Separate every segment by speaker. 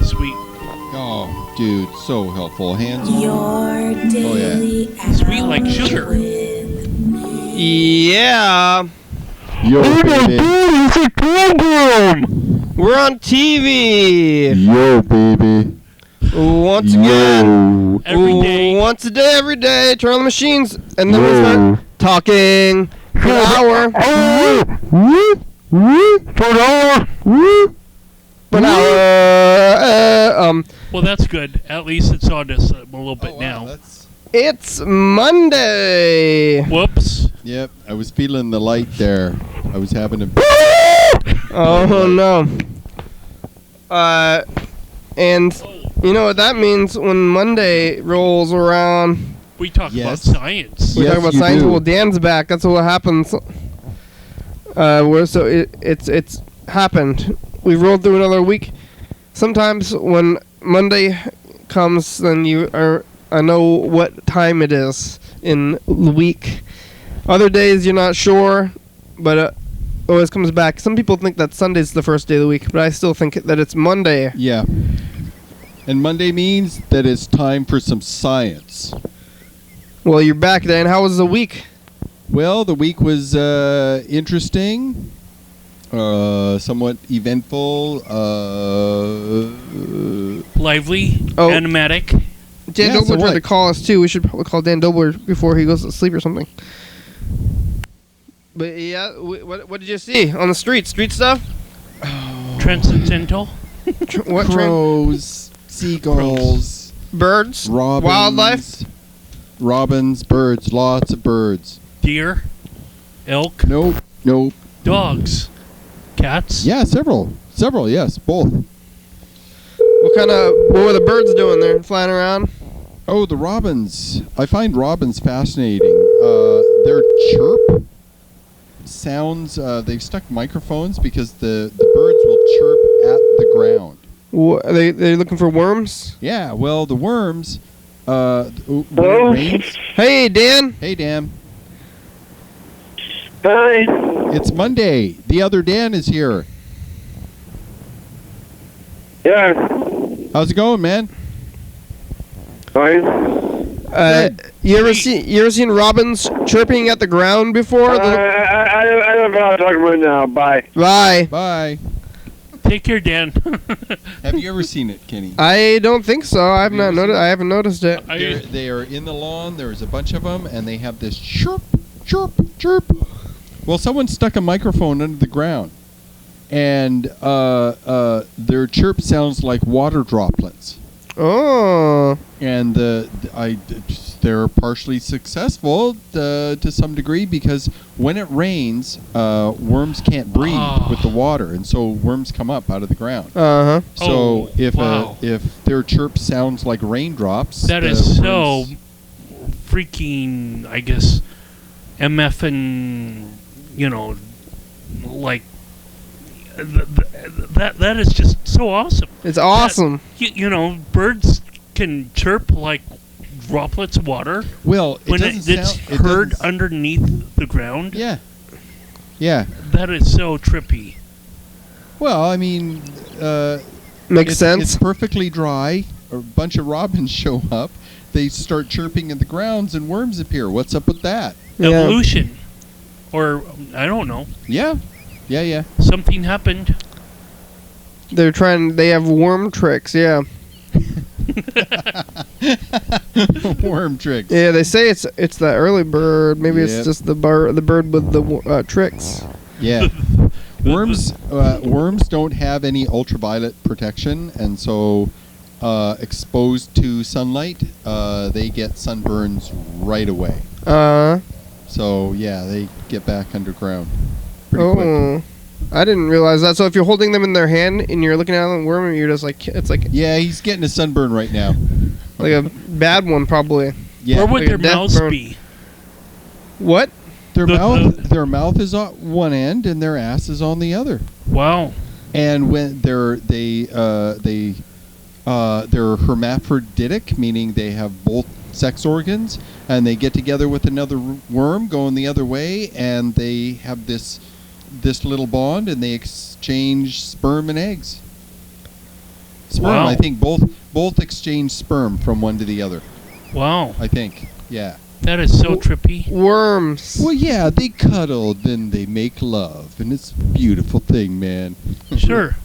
Speaker 1: Sweet.
Speaker 2: Oh, dude, so helpful. Hands.
Speaker 3: Your daily
Speaker 1: Sweet like sugar.
Speaker 4: Yeah.
Speaker 2: Yo, baby.
Speaker 4: It's a program. We're on TV.
Speaker 2: Yo, baby.
Speaker 4: Once again.
Speaker 1: Every day.
Speaker 4: Once a day, every day. Turn on the machines. And then we start talking for an hour. For an hour.
Speaker 1: Well, that's good. At least it's on us a little bit now.
Speaker 4: It's Monday.
Speaker 1: Whoops.
Speaker 2: Yep, I was feeling the light there. I was having a...
Speaker 4: Oh, no. And you know what that means when Monday rolls around.
Speaker 1: We talk about science.
Speaker 4: We
Speaker 2: Yes,
Speaker 4: talk about
Speaker 2: you
Speaker 4: science.
Speaker 2: do.
Speaker 4: Well, Dan's back. That's what happens. It's happened. We rolled through another week. Sometimes when Monday comes, then I know what time it is in the week. Other days you're not sure, but it always comes back. Some people think that Sunday's the first day of the week, but I still think that it's Monday.
Speaker 2: Yeah. And Monday means that it's time for some science.
Speaker 4: Well, you're back, Dan. How was the week?
Speaker 2: Well, the week was interesting, somewhat eventful.
Speaker 1: Lively.
Speaker 4: Oh.
Speaker 1: Animatic.
Speaker 4: Dan
Speaker 2: Yeah, so
Speaker 4: Dobler tried
Speaker 2: what?
Speaker 4: to call us, too. We should probably call Dan Dobler before he goes to sleep or something. But, yeah, what did you see on the street? Street stuff?
Speaker 1: Transcendental.
Speaker 4: What?
Speaker 2: Crows, seagulls,
Speaker 4: Birds?
Speaker 2: robins,
Speaker 4: Wildlife?
Speaker 2: robins, birds, lots of birds.
Speaker 1: Deer. Elk.
Speaker 2: Nope.
Speaker 1: Dogs. Cats.
Speaker 2: Yeah, several, yes, both.
Speaker 4: What were the birds doing there? Flying around?
Speaker 2: Oh, the robins. I find robins fascinating. Their chirp sounds, they've stuck microphones because the birds will chirp at the ground.
Speaker 4: Are they looking for worms?
Speaker 2: Yeah, well, the worms, when it rains.
Speaker 4: Hey, Dan.
Speaker 2: Hey, Dan.
Speaker 5: Hi.
Speaker 2: It's Monday. The other Dan is here.
Speaker 5: Yeah.
Speaker 2: How's it going, man?
Speaker 5: Fine.
Speaker 4: You ever seen robins chirping at the ground before?
Speaker 5: I don't know what I'm talking about now. Bye.
Speaker 4: Bye.
Speaker 2: Bye.
Speaker 1: Take care, Dan.
Speaker 2: Have you ever seen it, Kenny?
Speaker 4: I don't think so. I haven't noticed it.
Speaker 2: They are in the lawn. There's a bunch of them, and they have this chirp, chirp, chirp. Well, someone stuck a microphone under the ground, and their chirp sounds like water droplets.
Speaker 4: Oh.
Speaker 2: And they're partially successful to some degree because when it rains, worms can't breathe with the water, and so worms come up out of the ground.
Speaker 4: Uh-huh.
Speaker 2: So if their chirp sounds like raindrops,
Speaker 1: that is so freaking, I guess, MF and, like, that is just so awesome.
Speaker 4: It's awesome.
Speaker 1: Birds can chirp like droplets of water.
Speaker 2: Well,
Speaker 1: when it's heard underneath the ground.
Speaker 2: Yeah.
Speaker 1: That is so trippy.
Speaker 2: Well, I mean,
Speaker 4: makes sense.
Speaker 2: It's perfectly dry. A bunch of robins show up. They start chirping in the grounds, and worms appear. What's up with that?
Speaker 4: Yeah.
Speaker 1: Evolution, or I don't know.
Speaker 2: Yeah.
Speaker 1: Something happened.
Speaker 4: They have worm tricks, yeah.
Speaker 2: Worm tricks.
Speaker 4: Yeah, they say it's the early bird. Maybe it's just the bird with the tricks.
Speaker 2: Yeah. Worms don't have any ultraviolet protection, and so exposed to sunlight, they get sunburns right away. So yeah, they get back underground pretty quick.
Speaker 4: I didn't realize that. So if you're holding them in their hand and you're looking at them worm, you're just like, it's like...
Speaker 2: Yeah, he's getting a sunburn right now.
Speaker 4: Like a bad one, probably.
Speaker 2: Yeah.
Speaker 1: Where would
Speaker 4: Like
Speaker 1: their mouths be?
Speaker 4: What?
Speaker 2: Their mouth is on one end and their ass is on the other.
Speaker 1: Wow.
Speaker 2: And when they're hermaphroditic, meaning they have both sex organs, and they get together with another worm going the other way, and they have this little bond, and they exchange sperm and eggs. Sperm.
Speaker 1: Wow.
Speaker 2: I think both exchange sperm from one to the other.
Speaker 1: Wow.
Speaker 2: I think. Yeah.
Speaker 1: That is so trippy.
Speaker 4: Worms.
Speaker 2: Well, yeah, they cuddle, then they make love, and it's a beautiful thing, man.
Speaker 1: Sure.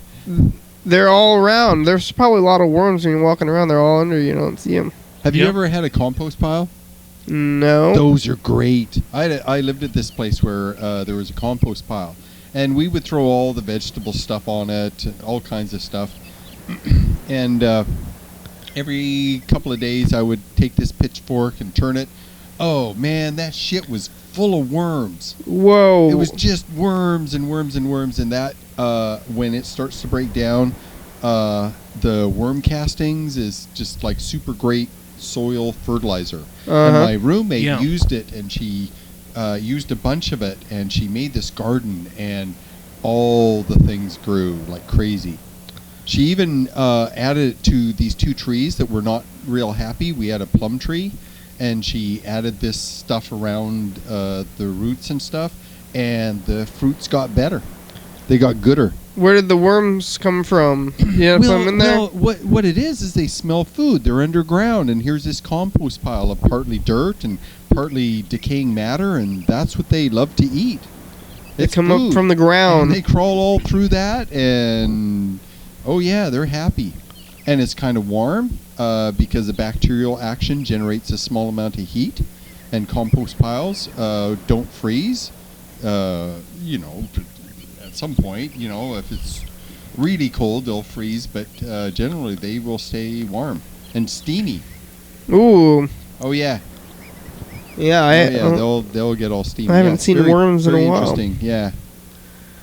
Speaker 4: They're all around. There's probably a lot of worms when you're walking around. They're all under you. You don't see them.
Speaker 2: Have you
Speaker 1: Yep.
Speaker 2: ever had a compost pile?
Speaker 4: No.
Speaker 2: Those are great. I lived at this place where there was a compost pile, and we would throw all the vegetable stuff on it, all kinds of stuff. And every couple of days, I would take this pitchfork and turn it. Oh man, that shit was full of worms.
Speaker 4: Whoa.
Speaker 2: It was just worms and worms and worms, and that when it starts to break down, the worm castings is just like super great soil fertilizer. And my roommate
Speaker 1: Yeah.
Speaker 2: used it, and she used a bunch of it, and she made this garden, and all the things grew like crazy. She even added it to these two trees that were not real happy. We had a plum tree, and she added this stuff around the roots and stuff, and the fruits got better. They got gooder.
Speaker 4: Where did the worms come from? You put them in there?
Speaker 2: Well, what it is they smell food. They're underground, and here's this compost pile of partly dirt and partly decaying matter, and that's what they love to eat.
Speaker 4: They
Speaker 2: It's
Speaker 4: come
Speaker 2: food.
Speaker 4: up from the ground.
Speaker 2: And they crawl all through that, and oh yeah, they're happy. And it's kind of warm because the bacterial action generates a small amount of heat, and compost piles don't freeze. You know, at some point, you know, if it's really cold, they'll freeze, but generally they will stay warm and steamy.
Speaker 4: Ooh.
Speaker 2: Oh yeah.
Speaker 4: Yeah,
Speaker 2: They'll get all steamy.
Speaker 4: I haven't
Speaker 2: Yeah, it's
Speaker 4: seen
Speaker 2: very-
Speaker 4: worms in a
Speaker 2: very
Speaker 4: while.
Speaker 2: Interesting. Yeah.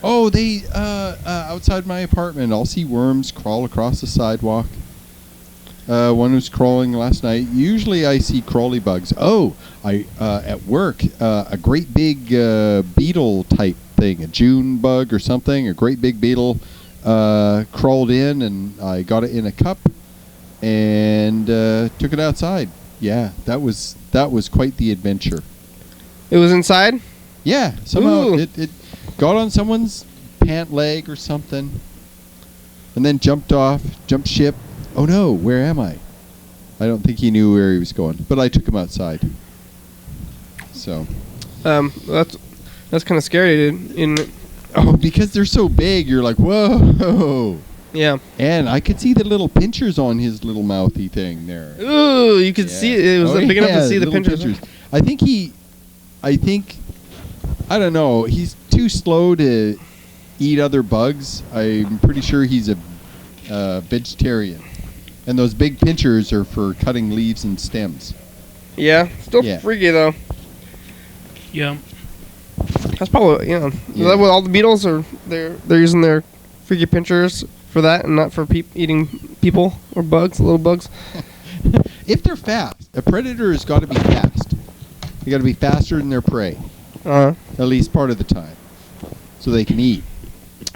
Speaker 2: Oh, they outside my apartment, I'll see worms crawl across the sidewalk. One was crawling last night. Usually, I see crawly bugs. Oh, I at work, a great big beetle type thing, a June bug or something, a great big beetle crawled in, and I got it in a cup and took it outside. Yeah, that was quite the adventure.
Speaker 4: It was inside?
Speaker 2: Yeah, somehow
Speaker 4: Ooh.
Speaker 2: it got on someone's pant leg or something, and then jumped ship. Oh no, where am I? I don't think he knew where he was going, but I took him outside. So.
Speaker 4: That's kind of scary, dude.
Speaker 2: Oh, because they're so big, you're like, whoa.
Speaker 4: Yeah.
Speaker 2: And I could see the little pinchers on his little mouthy thing there.
Speaker 4: Ooh, you could see it. It was big enough to see the
Speaker 2: little
Speaker 4: pinchers.
Speaker 2: I don't know. He's too slow to eat other bugs. I'm pretty sure he's a vegetarian. And those big pinchers are for cutting leaves and stems.
Speaker 4: Yeah. Still
Speaker 2: Yeah.
Speaker 4: freaky, though.
Speaker 1: Yeah.
Speaker 4: That's probably, Is that what all the beetles are? They're using their freaky pinchers for that and not for eating people or bugs, little bugs?
Speaker 2: If they're fast, a predator has got to be fast. They got to be faster than their prey,
Speaker 4: Uh-huh.
Speaker 2: at least part of the time, so they can eat.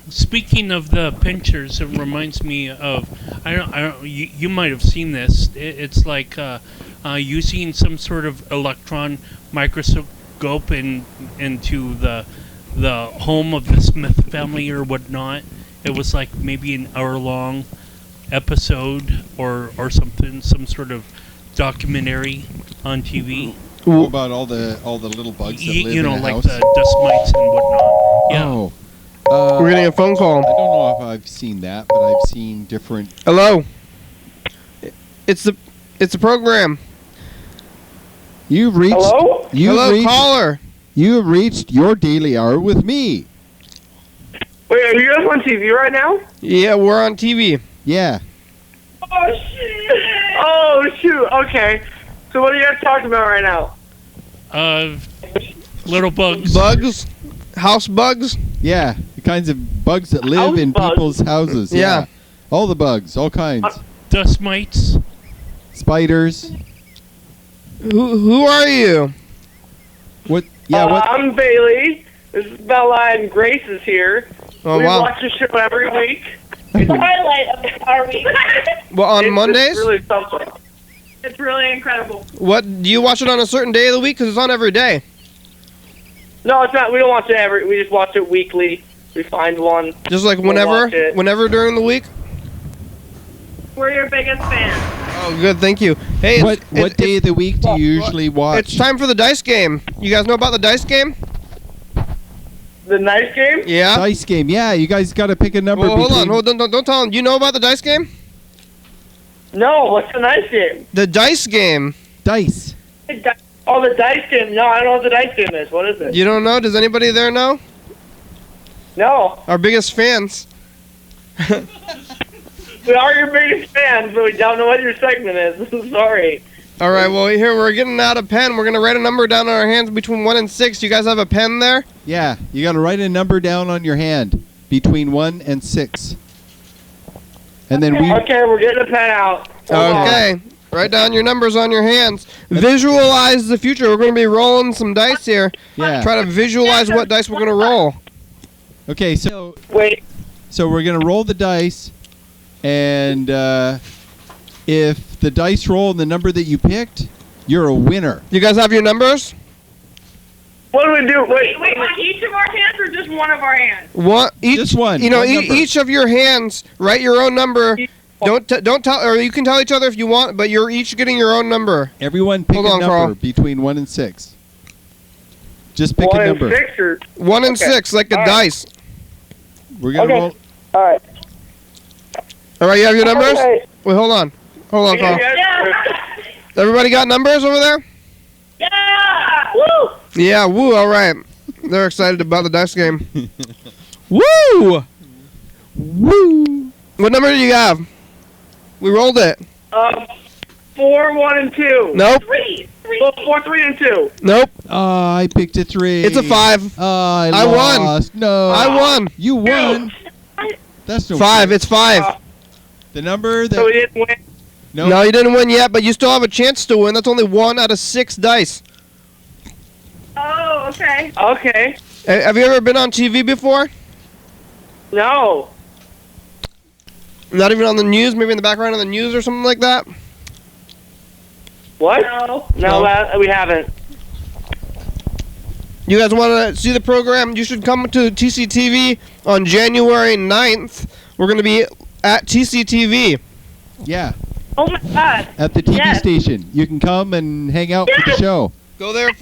Speaker 1: Speaking of the pinchers, it reminds me of you might have seen this. It's like using some sort of electron microscope into the home of the Smith family or whatnot. It was like maybe an hour-long episode or something, some sort of documentary on TV.
Speaker 2: What about all the little bugs that live in a
Speaker 1: like
Speaker 2: house?
Speaker 1: the dust mites and whatnot. Yeah.
Speaker 2: Oh.
Speaker 4: We're getting a phone call.
Speaker 2: I don't know if I've seen that, but I've seen different.
Speaker 4: Hello. It's the program.
Speaker 2: You've reached.
Speaker 5: Hello?
Speaker 4: Hello, caller.
Speaker 2: You have reached your daily hour with me.
Speaker 5: Wait, are you guys on TV right now?
Speaker 4: Yeah, we're on TV.
Speaker 2: Yeah.
Speaker 5: Oh, shit. Oh, shoot. Okay. So what are you guys talking about right now?
Speaker 1: Little bugs.
Speaker 4: Bugs? House bugs?
Speaker 2: Yeah. The kinds of bugs that live
Speaker 5: House
Speaker 2: in
Speaker 5: bugs?
Speaker 2: people's houses.
Speaker 4: Yeah.
Speaker 2: All the bugs, all kinds.
Speaker 1: Dust mites.
Speaker 2: Spiders.
Speaker 4: Who are you?
Speaker 2: What? Yeah. What?
Speaker 5: I'm Bailey. This is Bella and Grace is here.
Speaker 4: Oh,
Speaker 5: we
Speaker 4: wow.
Speaker 5: watch the show every week.
Speaker 6: It's the highlight of our week.
Speaker 4: Well, on Mondays?
Speaker 5: It's really something.
Speaker 6: It's really incredible.
Speaker 4: What, do you watch it on a certain day of the week? Because it's on every day.
Speaker 5: No, it's not. We don't watch it we just watch it weekly. We find one.
Speaker 4: Just like
Speaker 5: We'll
Speaker 4: whenever?
Speaker 5: watch it.
Speaker 4: Whenever during the week?
Speaker 6: We're your biggest fans.
Speaker 4: Oh, good. Thank you. Hey,
Speaker 2: What day of the week do you usually watch?
Speaker 4: It's time for the dice game. You guys know about the dice game?
Speaker 5: The nice game?
Speaker 4: Yeah.
Speaker 2: Dice game. Yeah, you guys got to pick a number.
Speaker 4: Well, hold on.
Speaker 2: between-
Speaker 4: Don't tell them. You know about the dice game?
Speaker 5: No, what's the nice game?
Speaker 4: The dice game.
Speaker 2: Dice.
Speaker 5: Oh, the dice game. No, I don't know what the dice game is. What is it?
Speaker 4: You don't know? Does anybody there know?
Speaker 5: No.
Speaker 4: Our biggest fans.
Speaker 5: We are your biggest fans, but we don't know what your segment is. Sorry.
Speaker 4: All right. Well, here we're getting out a pen. We're gonna write a number down on our hands between 1 and 6. You guys have a pen there?
Speaker 2: Yeah, you got to write a number down on your hand between 1 and 6. And then we.
Speaker 5: Okay, we're getting a pen out. Hold on.
Speaker 4: Okay. Write down your numbers on your hands. Visualize the future. We're gonna be rolling some dice here.
Speaker 2: Yeah.
Speaker 4: Try to visualize what dice we're gonna roll.
Speaker 2: Okay, so
Speaker 5: Wait.
Speaker 2: we're gonna roll the dice, and if the dice roll and the number that you picked, you're a winner.
Speaker 4: You guys have your numbers?
Speaker 5: What do we do? Wait.
Speaker 6: Wait, on each of our hands or just one of our hands?
Speaker 4: One each.
Speaker 2: Just one.
Speaker 4: You know,
Speaker 2: One number.
Speaker 4: each of your hands. Write your own number. Don't tell, or you can tell each other if you want, but you're each getting your own number.
Speaker 2: Everyone pick
Speaker 4: Hold
Speaker 2: a
Speaker 4: on,
Speaker 2: number
Speaker 4: Carl.
Speaker 2: between 1 and 6. Just pick
Speaker 5: 1
Speaker 2: a
Speaker 5: and
Speaker 2: number.
Speaker 5: 6 or...
Speaker 4: 1 and
Speaker 5: Okay.
Speaker 4: 6, like a
Speaker 5: All right.
Speaker 4: dice.
Speaker 2: We're gonna
Speaker 5: Okay.
Speaker 2: roll.
Speaker 5: All right.
Speaker 4: All right, you have your numbers?
Speaker 5: Okay.
Speaker 4: Wait, hold on, Carl.
Speaker 6: Yeah!
Speaker 4: Everybody got numbers over there?
Speaker 6: Yeah! Woo!
Speaker 4: Yeah, woo, all right. They're excited about the dice game. Woo! Woo! What number do you have? We rolled it.
Speaker 5: 4, 1, and 2.
Speaker 4: Nope.
Speaker 6: 3!
Speaker 5: 4, 3, and 2.
Speaker 4: Nope.
Speaker 2: I picked a 3.
Speaker 4: It's a 5.
Speaker 2: I
Speaker 4: won.
Speaker 2: lost. No.
Speaker 4: I won.
Speaker 2: You won. That's no
Speaker 4: 5.
Speaker 2: fair.
Speaker 4: It's 5.
Speaker 2: The number that.
Speaker 5: So we didn't win.
Speaker 4: No, you didn't win yet, but you still have a chance to win. That's only 1 out of 6 dice.
Speaker 6: Oh, okay.
Speaker 5: Okay.
Speaker 4: Have you ever been on TV before?
Speaker 5: No.
Speaker 4: Not even on the news? Maybe in the background of the news or something like that?
Speaker 5: What?
Speaker 6: No.
Speaker 5: No, we haven't.
Speaker 4: You guys want to see the program? You should come to TCTV on January 9th. We're going to be at TCTV.
Speaker 2: Yeah.
Speaker 6: Oh my god.
Speaker 2: At the TV
Speaker 6: Yes.
Speaker 2: station. You can come and hang out for the show.
Speaker 4: Go there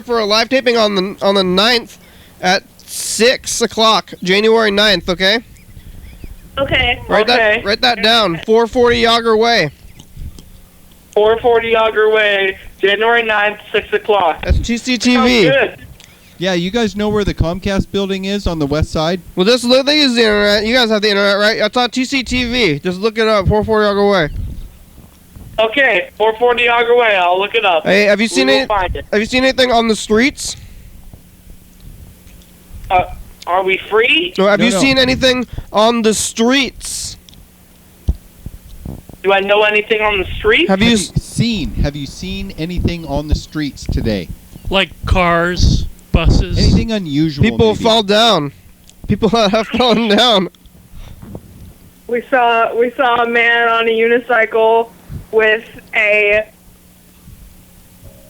Speaker 4: for a live taping on the 9th at 6 o'clock, January 9th, okay?
Speaker 6: Okay.
Speaker 4: Write that down. 440 Yager Way.
Speaker 5: 440 Yager Way, January 9th, 6 o'clock.
Speaker 4: That's
Speaker 5: Sounds
Speaker 4: TCTV.
Speaker 5: good.
Speaker 2: Yeah, you guys know where the Comcast building is on the west side?
Speaker 4: Well, just look. They use the internet. You guys have the internet, right? It's on TCTV. Just look it up. 440 Yager Way.
Speaker 5: Okay, 440 Yager Way. I'll look it up.
Speaker 4: Hey, have you seen
Speaker 5: We will
Speaker 4: it?
Speaker 5: find it.
Speaker 4: Have you seen anything on the streets?
Speaker 5: Are we free?
Speaker 4: No, have
Speaker 2: No,
Speaker 4: you
Speaker 2: no.
Speaker 4: seen anything on the streets?
Speaker 5: Do I know anything on the street?
Speaker 4: Have you?
Speaker 2: Have you seen anything on the streets today?
Speaker 1: Like cars, buses.
Speaker 2: Anything unusual?
Speaker 4: People
Speaker 2: maybe?
Speaker 4: fall down. People have fallen down.
Speaker 6: We saw a man on a unicycle with a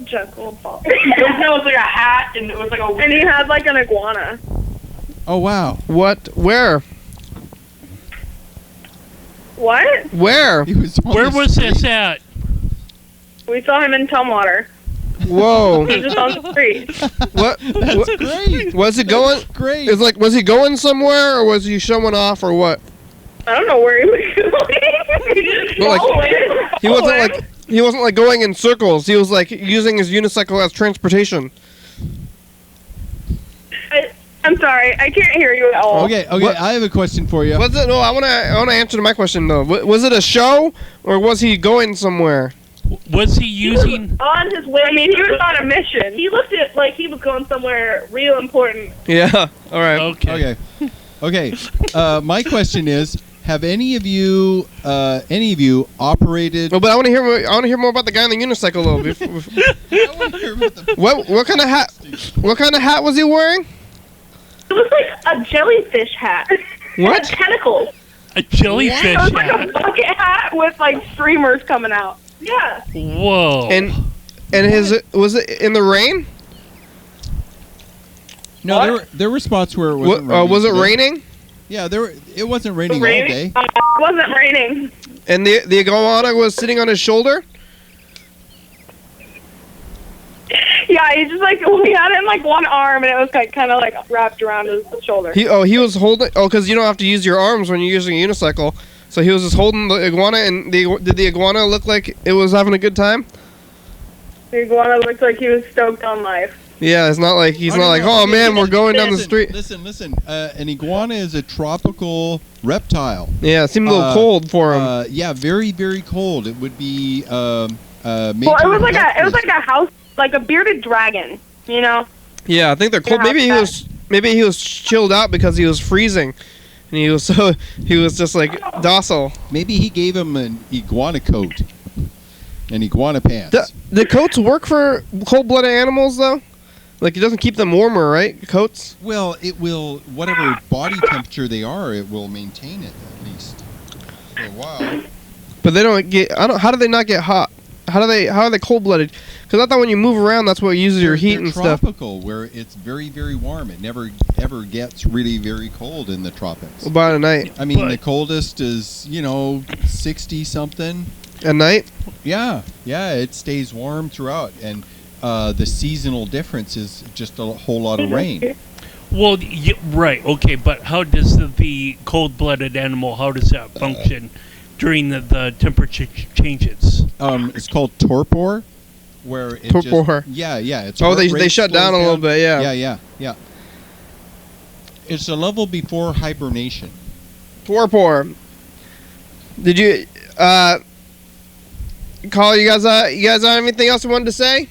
Speaker 6: jungle ball.
Speaker 5: It was like a hat, and it was like a...
Speaker 6: And he had like an iguana.
Speaker 2: Oh wow!
Speaker 4: What? Where?
Speaker 6: What?
Speaker 4: Where?
Speaker 2: He was on
Speaker 1: Where
Speaker 2: the
Speaker 1: was
Speaker 2: street.
Speaker 1: this at?
Speaker 6: We saw him in Tumwater.
Speaker 4: Whoa.
Speaker 6: He was just on the street.
Speaker 4: What?
Speaker 2: That's
Speaker 4: what-
Speaker 2: great.
Speaker 4: Was he going?
Speaker 2: Great.
Speaker 4: It's like, was he going somewhere, or was he showing off, or what?
Speaker 6: I don't know where he was going. He just
Speaker 4: But, like,
Speaker 6: followed.
Speaker 4: He wasn't like going in circles. He was like using his unicycle as transportation.
Speaker 6: I'm sorry, I can't hear you at all.
Speaker 2: Okay.
Speaker 4: What-
Speaker 2: I have a question for you.
Speaker 4: Was it? No, I wanna answer to my question though. Was it a show, or was he going somewhere?
Speaker 1: Was he using?
Speaker 6: On his way. I mean, he was on a mission. He looked at like he was going somewhere real important.
Speaker 4: Yeah. All right.
Speaker 1: Okay.
Speaker 2: Okay. My question is: have any of you operated?
Speaker 4: Well, but I want to hear. I want to hear more about the guy on the unicycle though.
Speaker 2: I wanna hear about the-
Speaker 4: What kind of hat? What kind of hat was he wearing?
Speaker 6: It was like a jellyfish hat.
Speaker 4: What?
Speaker 6: It had tentacles.
Speaker 1: A jellyfish
Speaker 6: It was like
Speaker 1: hat.
Speaker 6: a bucket hat with like streamers coming out. Yeah.
Speaker 1: Whoa.
Speaker 4: And his was it in the rain?
Speaker 2: No, there were spots where it wasn't.
Speaker 4: Was it
Speaker 2: raining.
Speaker 4: raining?
Speaker 2: Yeah, it wasn't raining all day.
Speaker 6: It wasn't raining.
Speaker 4: And the iguana was sitting on his shoulder?
Speaker 6: Yeah, he just like we had it in like one arm, and it was like kind of like wrapped around his shoulder.
Speaker 4: He was holding. Oh, because you don't have to use your arms when you're using a unicycle. So he was just holding the iguana, and did the iguana look like it was having a good time?
Speaker 6: The iguana looked like he was stoked on life.
Speaker 4: Yeah, it's not like he's not like, oh man, we're going down the street.
Speaker 2: Listen. An iguana is a tropical reptile.
Speaker 4: Yeah, it seemed a little cold for him.
Speaker 2: Yeah, very, very cold. It would be.
Speaker 6: Well, it was like a house, like a bearded dragon. You know.
Speaker 4: Yeah, I think they're cold. Maybe he was chilled out because he was freezing, and he was just like docile.
Speaker 2: Maybe he gave him an iguana coat, and iguana pants.
Speaker 4: The coats work for cold-blooded animals though. Like, it doesn't keep them warmer, right? Coats?
Speaker 2: Well, it will, whatever body temperature they are, it will maintain it at least for a while.
Speaker 4: But they don't get. How do they not get hot? How are they cold-blooded? Because I thought when you move around, that's what uses your heat and stuff.
Speaker 2: Tropical, where it's very, very warm. It never ever gets really very cold in the tropics.
Speaker 4: About at night.
Speaker 2: I mean, the coldest is 60 something
Speaker 4: at night.
Speaker 2: Yeah, it stays warm throughout, and the seasonal difference is just a whole lot of rain.
Speaker 1: Well, right, okay, but how does the cold-blooded animal, how does that function during the temperature changes?
Speaker 2: It's called torpor, where it
Speaker 4: torpor.
Speaker 2: It's
Speaker 4: they shut down a little bit.
Speaker 2: Yeah. It's a level before hibernation.
Speaker 4: Torpor. Did you call you guys? You guys have anything else you wanted to say?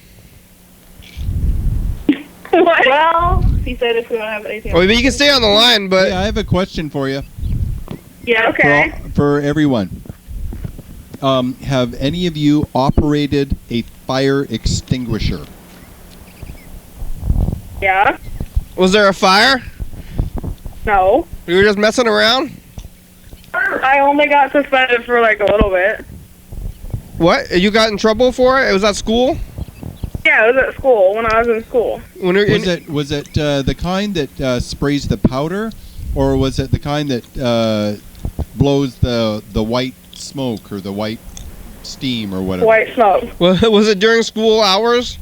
Speaker 6: Well, he said if we don't have anything.
Speaker 4: Oh, but you can stay on the line, but
Speaker 2: yeah, I have a question for you.
Speaker 6: Yeah, okay.
Speaker 2: For everyone, have any of you operated a fire extinguisher?
Speaker 6: Yeah.
Speaker 4: Was there a fire?
Speaker 6: No.
Speaker 4: You were just messing around?
Speaker 6: I only got suspended for like a little bit.
Speaker 4: What? You got in trouble for it? It was at school?
Speaker 6: Yeah, it was at school, when I was in school.
Speaker 2: Was it the kind that sprays the powder, or was it the kind that blows the white smoke or the white steam or whatever?
Speaker 6: White smoke.
Speaker 4: Was it during school hours?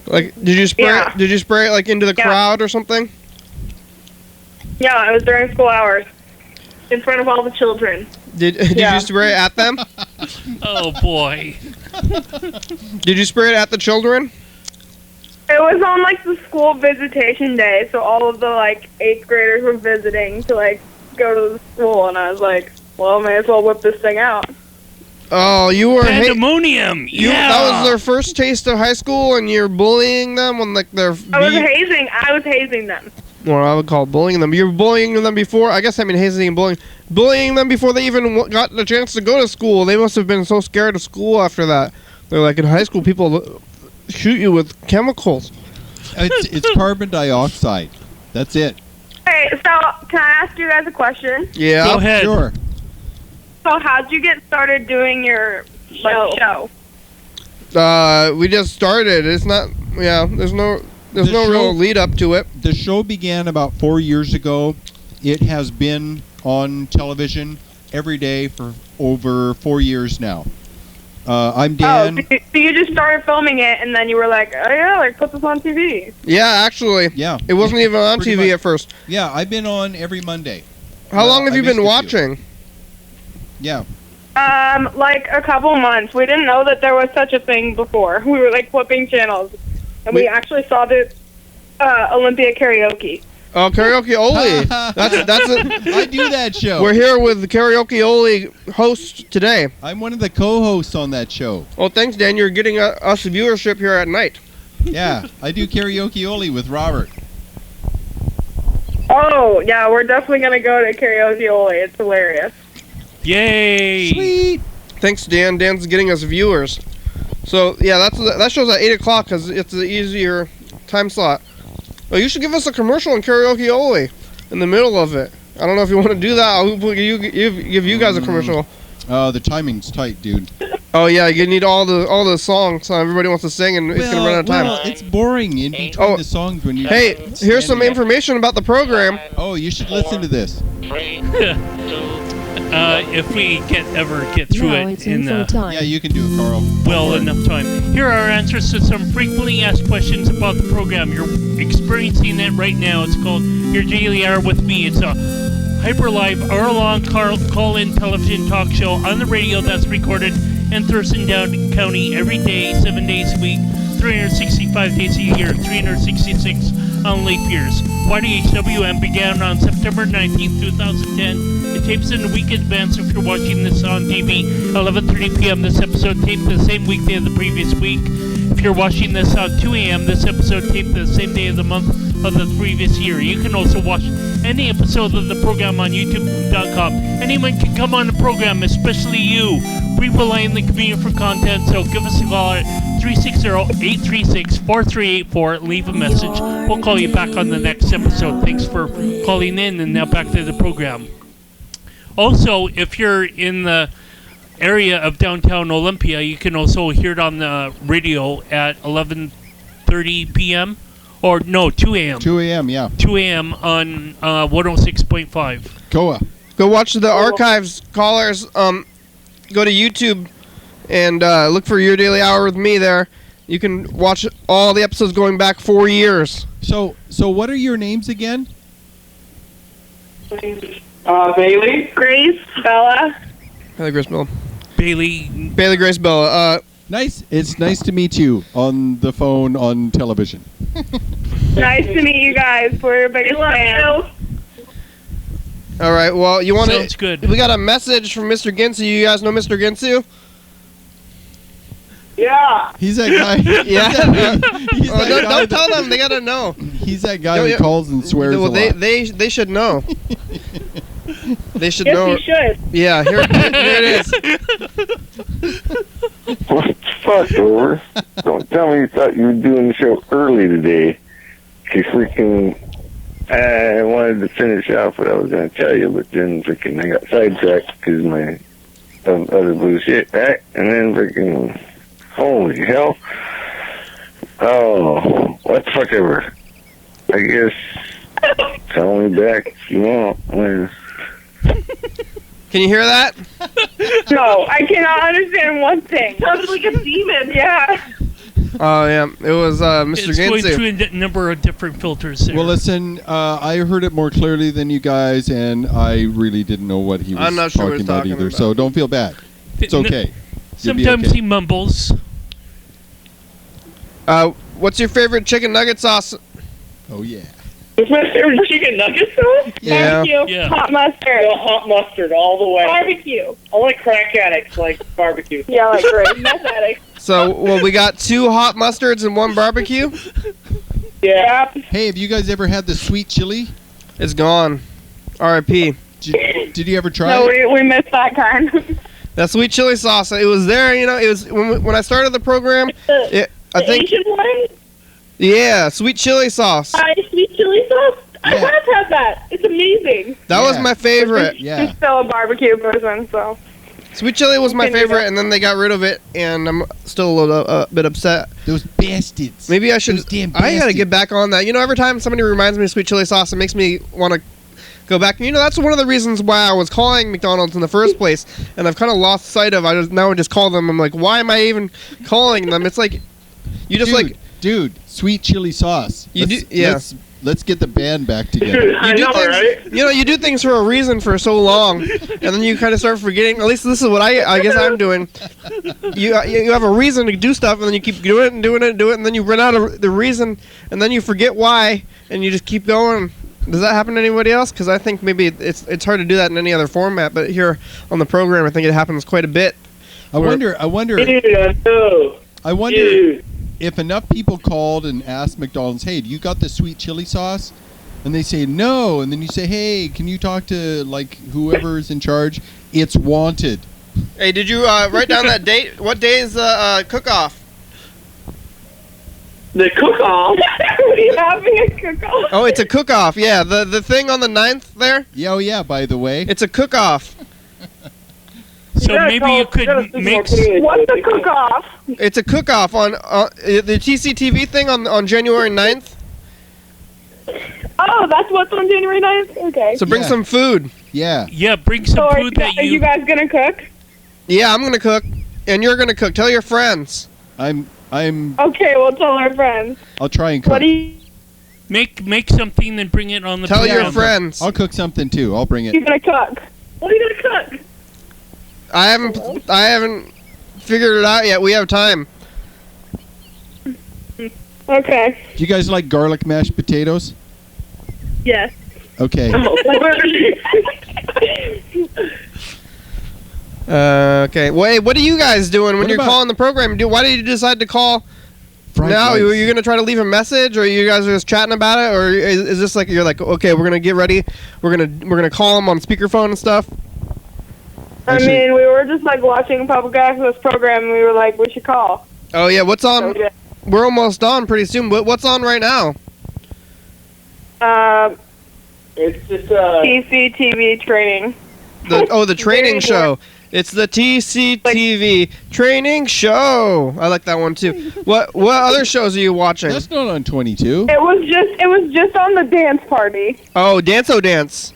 Speaker 4: Like, did you spray?
Speaker 6: Yeah.
Speaker 4: Did you spray it like into the crowd or something?
Speaker 6: Yeah, it was during school hours, in front of all the children.
Speaker 4: Did you spray it at them?
Speaker 1: Oh boy.
Speaker 4: Did you spray it at the children?
Speaker 6: It was on like the school visitation day, so all of the like 8th graders were visiting to like go to the school, and I was like, well, may as well whip this thing out.
Speaker 4: Oh, you were
Speaker 1: pandemonium.
Speaker 4: That was their first taste of high school, and you're bullying them when like they're.
Speaker 6: I was hazing them.
Speaker 4: Well, I would call it bullying them. You were bullying them before. I guess I mean hazing and bullying them before they even got the chance to go to school. They must have been so scared of school after that. They're like, in high school, people shoot you with chemicals.
Speaker 2: It's carbon dioxide. That's it.
Speaker 6: Hey, so can I ask you guys a question?
Speaker 4: Yeah.
Speaker 1: Go ahead.
Speaker 2: Sure.
Speaker 6: So how'd you get started doing your show?
Speaker 4: We just started. It's not. Yeah. There's no real lead up to it.
Speaker 2: The show began about 4 years ago. It has been on television every day for over 4 years now. I'm Dan.
Speaker 6: Oh, so you just started filming it, and then you were like, oh yeah, like put this on TV.
Speaker 4: Yeah, actually.
Speaker 2: Yeah.
Speaker 4: It wasn't even on TV at first.
Speaker 2: Yeah, I've been on every Monday.
Speaker 4: How long have you been watching?
Speaker 2: Yeah.
Speaker 6: Like a couple months. We didn't know that there was such a thing before. We were like flipping channels, and we actually saw the Olympia karaoke.
Speaker 4: Oh, Karaoke Oli. that's
Speaker 2: I do that show.
Speaker 4: We're here with the Karaoke Oli host today.
Speaker 2: I'm one of the co-hosts on that show.
Speaker 4: Oh, thanks, Dan. You're getting us viewership here at night.
Speaker 2: Yeah, I do Karaoke Oli with Robert.
Speaker 6: Oh, yeah, we're definitely going to go to Karaoke Oli. It's hilarious.
Speaker 1: Yay!
Speaker 2: Sweet!
Speaker 4: Thanks, Dan. Dan's getting us viewers. So, yeah, that show's at 8 o'clock because it's the easier time slot. Oh, you should give us a commercial in Karaoke Oli in the middle of it. I don't know if you want to do that. I'll give you guys a commercial.
Speaker 2: The timing's tight, dude.
Speaker 4: Oh yeah, you need all the songs. Everybody wants to sing, and it's gonna run out of time.
Speaker 2: Well, it's boring in between the songs when you.
Speaker 4: Hey, here's some information about the program.
Speaker 2: Oh, you should listen to this.
Speaker 1: If we ever get through
Speaker 3: Now
Speaker 1: it
Speaker 3: it's
Speaker 1: in
Speaker 3: info time.
Speaker 2: Yeah, you can do it, Carl.
Speaker 1: well enough time. Here are answers to some frequently asked questions about the program. You're experiencing it right now. It's called Your Daily Hour with Me. It's a hyper live hour-long call-in television talk show on the radio that's recorded in Thurston County every day, 7 days a week, 365 days a year, 366 on leap years. YDHWM began on September 19th, 2010. It tapes in a week in advance if you're watching this on TV. 11:30 p.m. This episode taped the same weekday of the previous week. If you're watching this on 2 a.m., this episode taped the same day of the month of the previous year. You can also watch any episode of the program on YouTube.com. Anyone can come on the program, especially you. We rely in the community for content, so give us a call at 360-836-4384. Leave a message. We'll call you back on the next episode. Thanks for calling in, and now back to the program. Also, if you're in the area of downtown Olympia, you can also hear it on the radio at 11:30 p.m. Or no, 2 a.m.
Speaker 2: 2 a.m. Yeah.
Speaker 1: 2 a.m. on 106.5.
Speaker 2: Go
Speaker 4: watch the archives, callers. Go to YouTube and look for Your Daily Hour with Me there. You can watch all the episodes going back 4 years.
Speaker 2: So what are your names again?
Speaker 5: Bailey,
Speaker 6: Grace, Bella.
Speaker 4: Bailey Grace Bella.
Speaker 1: Bailey
Speaker 4: Grace Bella.
Speaker 2: Nice. It's nice to meet you on the phone on television.
Speaker 6: Nice to meet you guys. We're your biggest fans.
Speaker 4: All right. Well, you want to?
Speaker 1: Sounds good.
Speaker 4: We got a message from Mr. Ginsu. You guys know Mr. Ginsu?
Speaker 5: yeah.
Speaker 2: He's that guy.
Speaker 4: Yeah.
Speaker 2: He's that guy
Speaker 4: Don't tell them. They gotta know.
Speaker 2: He's that guy who calls and swears
Speaker 4: Well,
Speaker 2: a lot.
Speaker 4: they should know. They should
Speaker 6: Yes,
Speaker 4: know.
Speaker 6: you should.
Speaker 4: Yeah. Here it is.
Speaker 7: What the fuck, over? Don't tell me you thought you were doing the show early today. You freaking... I wanted to finish off what I was going to tell you, but then freaking I got sidetracked because my other bullshit, right? And then freaking... Holy hell. Oh, what the fuck ever. I guess... Tell me back if you want.
Speaker 4: Can you hear that?
Speaker 6: No, I cannot understand one thing. Sounds like a demon. Yeah.
Speaker 4: Oh yeah, it was Mr.
Speaker 1: It's going
Speaker 4: Ginsu.
Speaker 1: through a number of different filters there.
Speaker 2: Well, listen, I heard it more clearly than you guys, and I really didn't know what he was
Speaker 4: I'm not sure what he's talking
Speaker 2: either.
Speaker 4: about.
Speaker 2: So don't feel bad. It's okay. You'll be
Speaker 1: Sometimes
Speaker 2: okay.
Speaker 1: he mumbles.
Speaker 4: What's your favorite chicken nugget sauce?
Speaker 2: Oh yeah.
Speaker 5: What's my favorite chicken nugget sauce?
Speaker 4: Yeah.
Speaker 6: Barbecue.
Speaker 1: Yeah.
Speaker 6: Hot mustard.
Speaker 5: Hot mustard all the way.
Speaker 6: Barbecue.
Speaker 5: Only crack addicts like barbecue.
Speaker 6: Yeah, like great. Meth addict.
Speaker 4: So, well, we got 2 hot mustards and 1 barbecue.
Speaker 5: Yeah.
Speaker 2: Hey, have you guys ever had the sweet chili?
Speaker 4: It's gone. R.I.P.
Speaker 2: Did you ever try
Speaker 6: No,
Speaker 2: it?
Speaker 6: we missed that kind.
Speaker 4: That sweet chili sauce. It was there, you know. It was when I started the program. I think.
Speaker 6: Asian one?
Speaker 4: Yeah, sweet chili sauce.
Speaker 6: Sweet chili sauce? I
Speaker 2: Yeah.
Speaker 6: have had that. It's amazing.
Speaker 4: That was
Speaker 2: Yeah.
Speaker 4: my favorite.
Speaker 2: Yeah.
Speaker 6: I'm still a barbecue person, so.
Speaker 4: Sweet chili was my
Speaker 6: Can do
Speaker 4: favorite,
Speaker 6: that.
Speaker 4: and then they got rid of it, and I'm still a little bit upset.
Speaker 2: Those bastards.
Speaker 4: Maybe I should.
Speaker 2: Those damn
Speaker 4: I gotta
Speaker 2: bastards.
Speaker 4: get back on that. You know, every time somebody reminds me of sweet chili sauce, it makes me want to go back. You know, that's one of the reasons why I was calling McDonald's in the first place, and I've kind of lost sight of. Now I just call them. I'm like, why am I even calling them? It's like you just
Speaker 2: Dude, sweet chili sauce.
Speaker 4: You
Speaker 2: Let's-
Speaker 4: do- yeah.
Speaker 2: Let's get the band back together.
Speaker 5: I know, right?
Speaker 4: You know, you do things for a reason for so long, and then you kind of start forgetting. At least this is what I guess I'm doing. You have a reason to do stuff, and then you keep doing it and doing it and doing it, and then you run out of the reason, and then you forget why, and you just keep going. Does that happen to anybody else? Because I think maybe it's hard to do that in any other format, but here on the program, I think it happens quite a bit.
Speaker 2: I wonder
Speaker 5: Dude, I know. Dude.
Speaker 2: if enough people called and asked McDonald's, hey, do you got the sweet chili sauce? And they say no, and then you say, hey, can you talk to like whoever's in charge? It's wanted.
Speaker 4: Hey, did you write down that date? What day is the cook-off?
Speaker 5: The cook-off?
Speaker 6: we having a cook-off.
Speaker 4: Oh, it's a cook-off. Yeah, the thing on the 9th there.
Speaker 2: Yeah, oh yeah. By the way,
Speaker 4: It's a cook-off.
Speaker 1: So maybe you could mix.
Speaker 6: What's the cook-off?
Speaker 4: It's a cook-off on the TCTV thing on January 9th.
Speaker 6: Oh, that's what's on January 9th? Okay.
Speaker 4: So bring
Speaker 2: Yeah.
Speaker 4: some food.
Speaker 2: Yeah.
Speaker 1: Yeah, bring some
Speaker 6: So
Speaker 1: food that
Speaker 6: are you guys gonna cook?
Speaker 4: Yeah, I'm gonna cook, and you're gonna cook. Tell your friends.
Speaker 2: I'm.
Speaker 6: Okay, we'll tell our friends.
Speaker 2: I'll try and cook.
Speaker 6: What do you
Speaker 1: make something and bring it on the.
Speaker 4: Tell your
Speaker 1: program.
Speaker 4: friends.
Speaker 2: I'll cook something too. I'll bring it.
Speaker 6: gonna cook? What are you gonna cook?
Speaker 4: I haven't figured it out yet. We have time.
Speaker 6: Okay.
Speaker 2: Do you guys like garlic mashed potatoes?
Speaker 6: Yes.
Speaker 2: Okay.
Speaker 4: Okay. Wait, what are you guys doing when
Speaker 2: What
Speaker 4: you're
Speaker 2: about-
Speaker 4: calling the program? Why did you decide to call
Speaker 2: Fried
Speaker 4: now?
Speaker 2: rice.
Speaker 4: Were you gonna try to leave a message, or you guys are just chatting about it, or is this like you're like, okay, we're gonna get ready, we're gonna call them on speakerphone and stuff?
Speaker 6: I
Speaker 2: Actually-
Speaker 6: mean, we were just like watching a public access program, and we were like, we should call.
Speaker 4: Oh yeah, what's on?
Speaker 6: So, yeah.
Speaker 4: We're almost on pretty soon. What's on right now?
Speaker 5: It's just
Speaker 6: TCTV training.
Speaker 4: The training
Speaker 6: Very
Speaker 4: show. It's the TCTV training show. I like that one too. What other shows are you watching?
Speaker 2: That's not on 22.
Speaker 6: It was just on the dance party.
Speaker 4: Oh, Dance.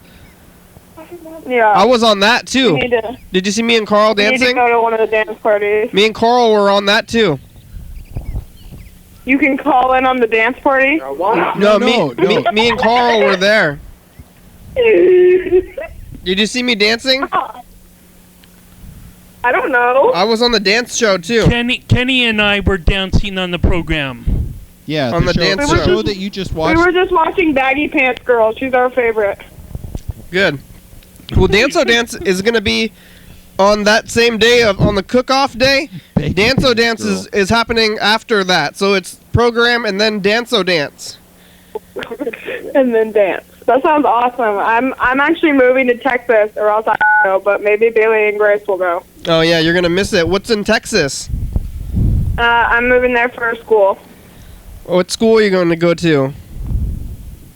Speaker 6: Yeah.
Speaker 4: I was on that
Speaker 6: We
Speaker 4: too.
Speaker 6: need to,
Speaker 4: Did you see me and Carl
Speaker 6: we need to
Speaker 4: dancing?
Speaker 6: go to one of the dance parties.
Speaker 4: Me and Carl were on that too.
Speaker 6: You can call in on the dance party.
Speaker 4: No, me and Carl were there. Did you see me dancing?
Speaker 6: I don't know.
Speaker 4: I was on the dance show too.
Speaker 1: Kenny and I were dancing on the program.
Speaker 2: Yeah,
Speaker 4: On the dance
Speaker 2: the
Speaker 4: show.
Speaker 2: show that you just
Speaker 6: We
Speaker 2: watched.
Speaker 6: were just watching Baggy Pants Girl. She's our favorite.
Speaker 4: Good. Well, Dance is gonna be on that same day on the cook-off day. Dance is happening after that, so it's program and then Dance.
Speaker 6: And then dance. That sounds awesome. I'm actually moving to Texas, or else I don't know, but maybe Bailey and Grace will go.
Speaker 4: Oh yeah, you're gonna miss it. What's in Texas?
Speaker 6: I'm moving there for school.
Speaker 4: What school are you going to go to?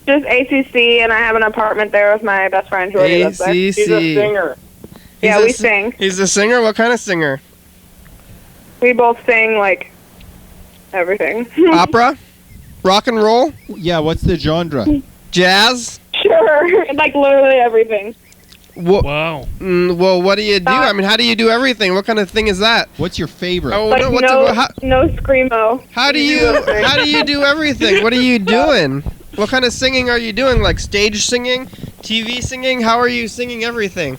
Speaker 6: Just ACC, and I have an apartment there with my best friend Jordy. lives there.
Speaker 4: ACC.
Speaker 5: She's a singer.
Speaker 6: Yeah,
Speaker 4: He's a
Speaker 6: we
Speaker 4: s-
Speaker 6: sing.
Speaker 4: He's a singer? What kind of singer?
Speaker 6: We both sing, like, everything.
Speaker 4: Opera? Rock and roll?
Speaker 2: Yeah, what's the genre?
Speaker 4: Jazz?
Speaker 6: Sure. Like, literally everything.
Speaker 1: Wow.
Speaker 4: Well, what do you do? I mean, how do you do everything? What kind of thing is that?
Speaker 2: What's your favorite?
Speaker 4: Oh,
Speaker 6: Like,
Speaker 4: no,
Speaker 6: no screamo.
Speaker 4: how do you do everything? What are you doing? What kind of singing are you doing? Like stage singing, TV singing? How are you singing everything?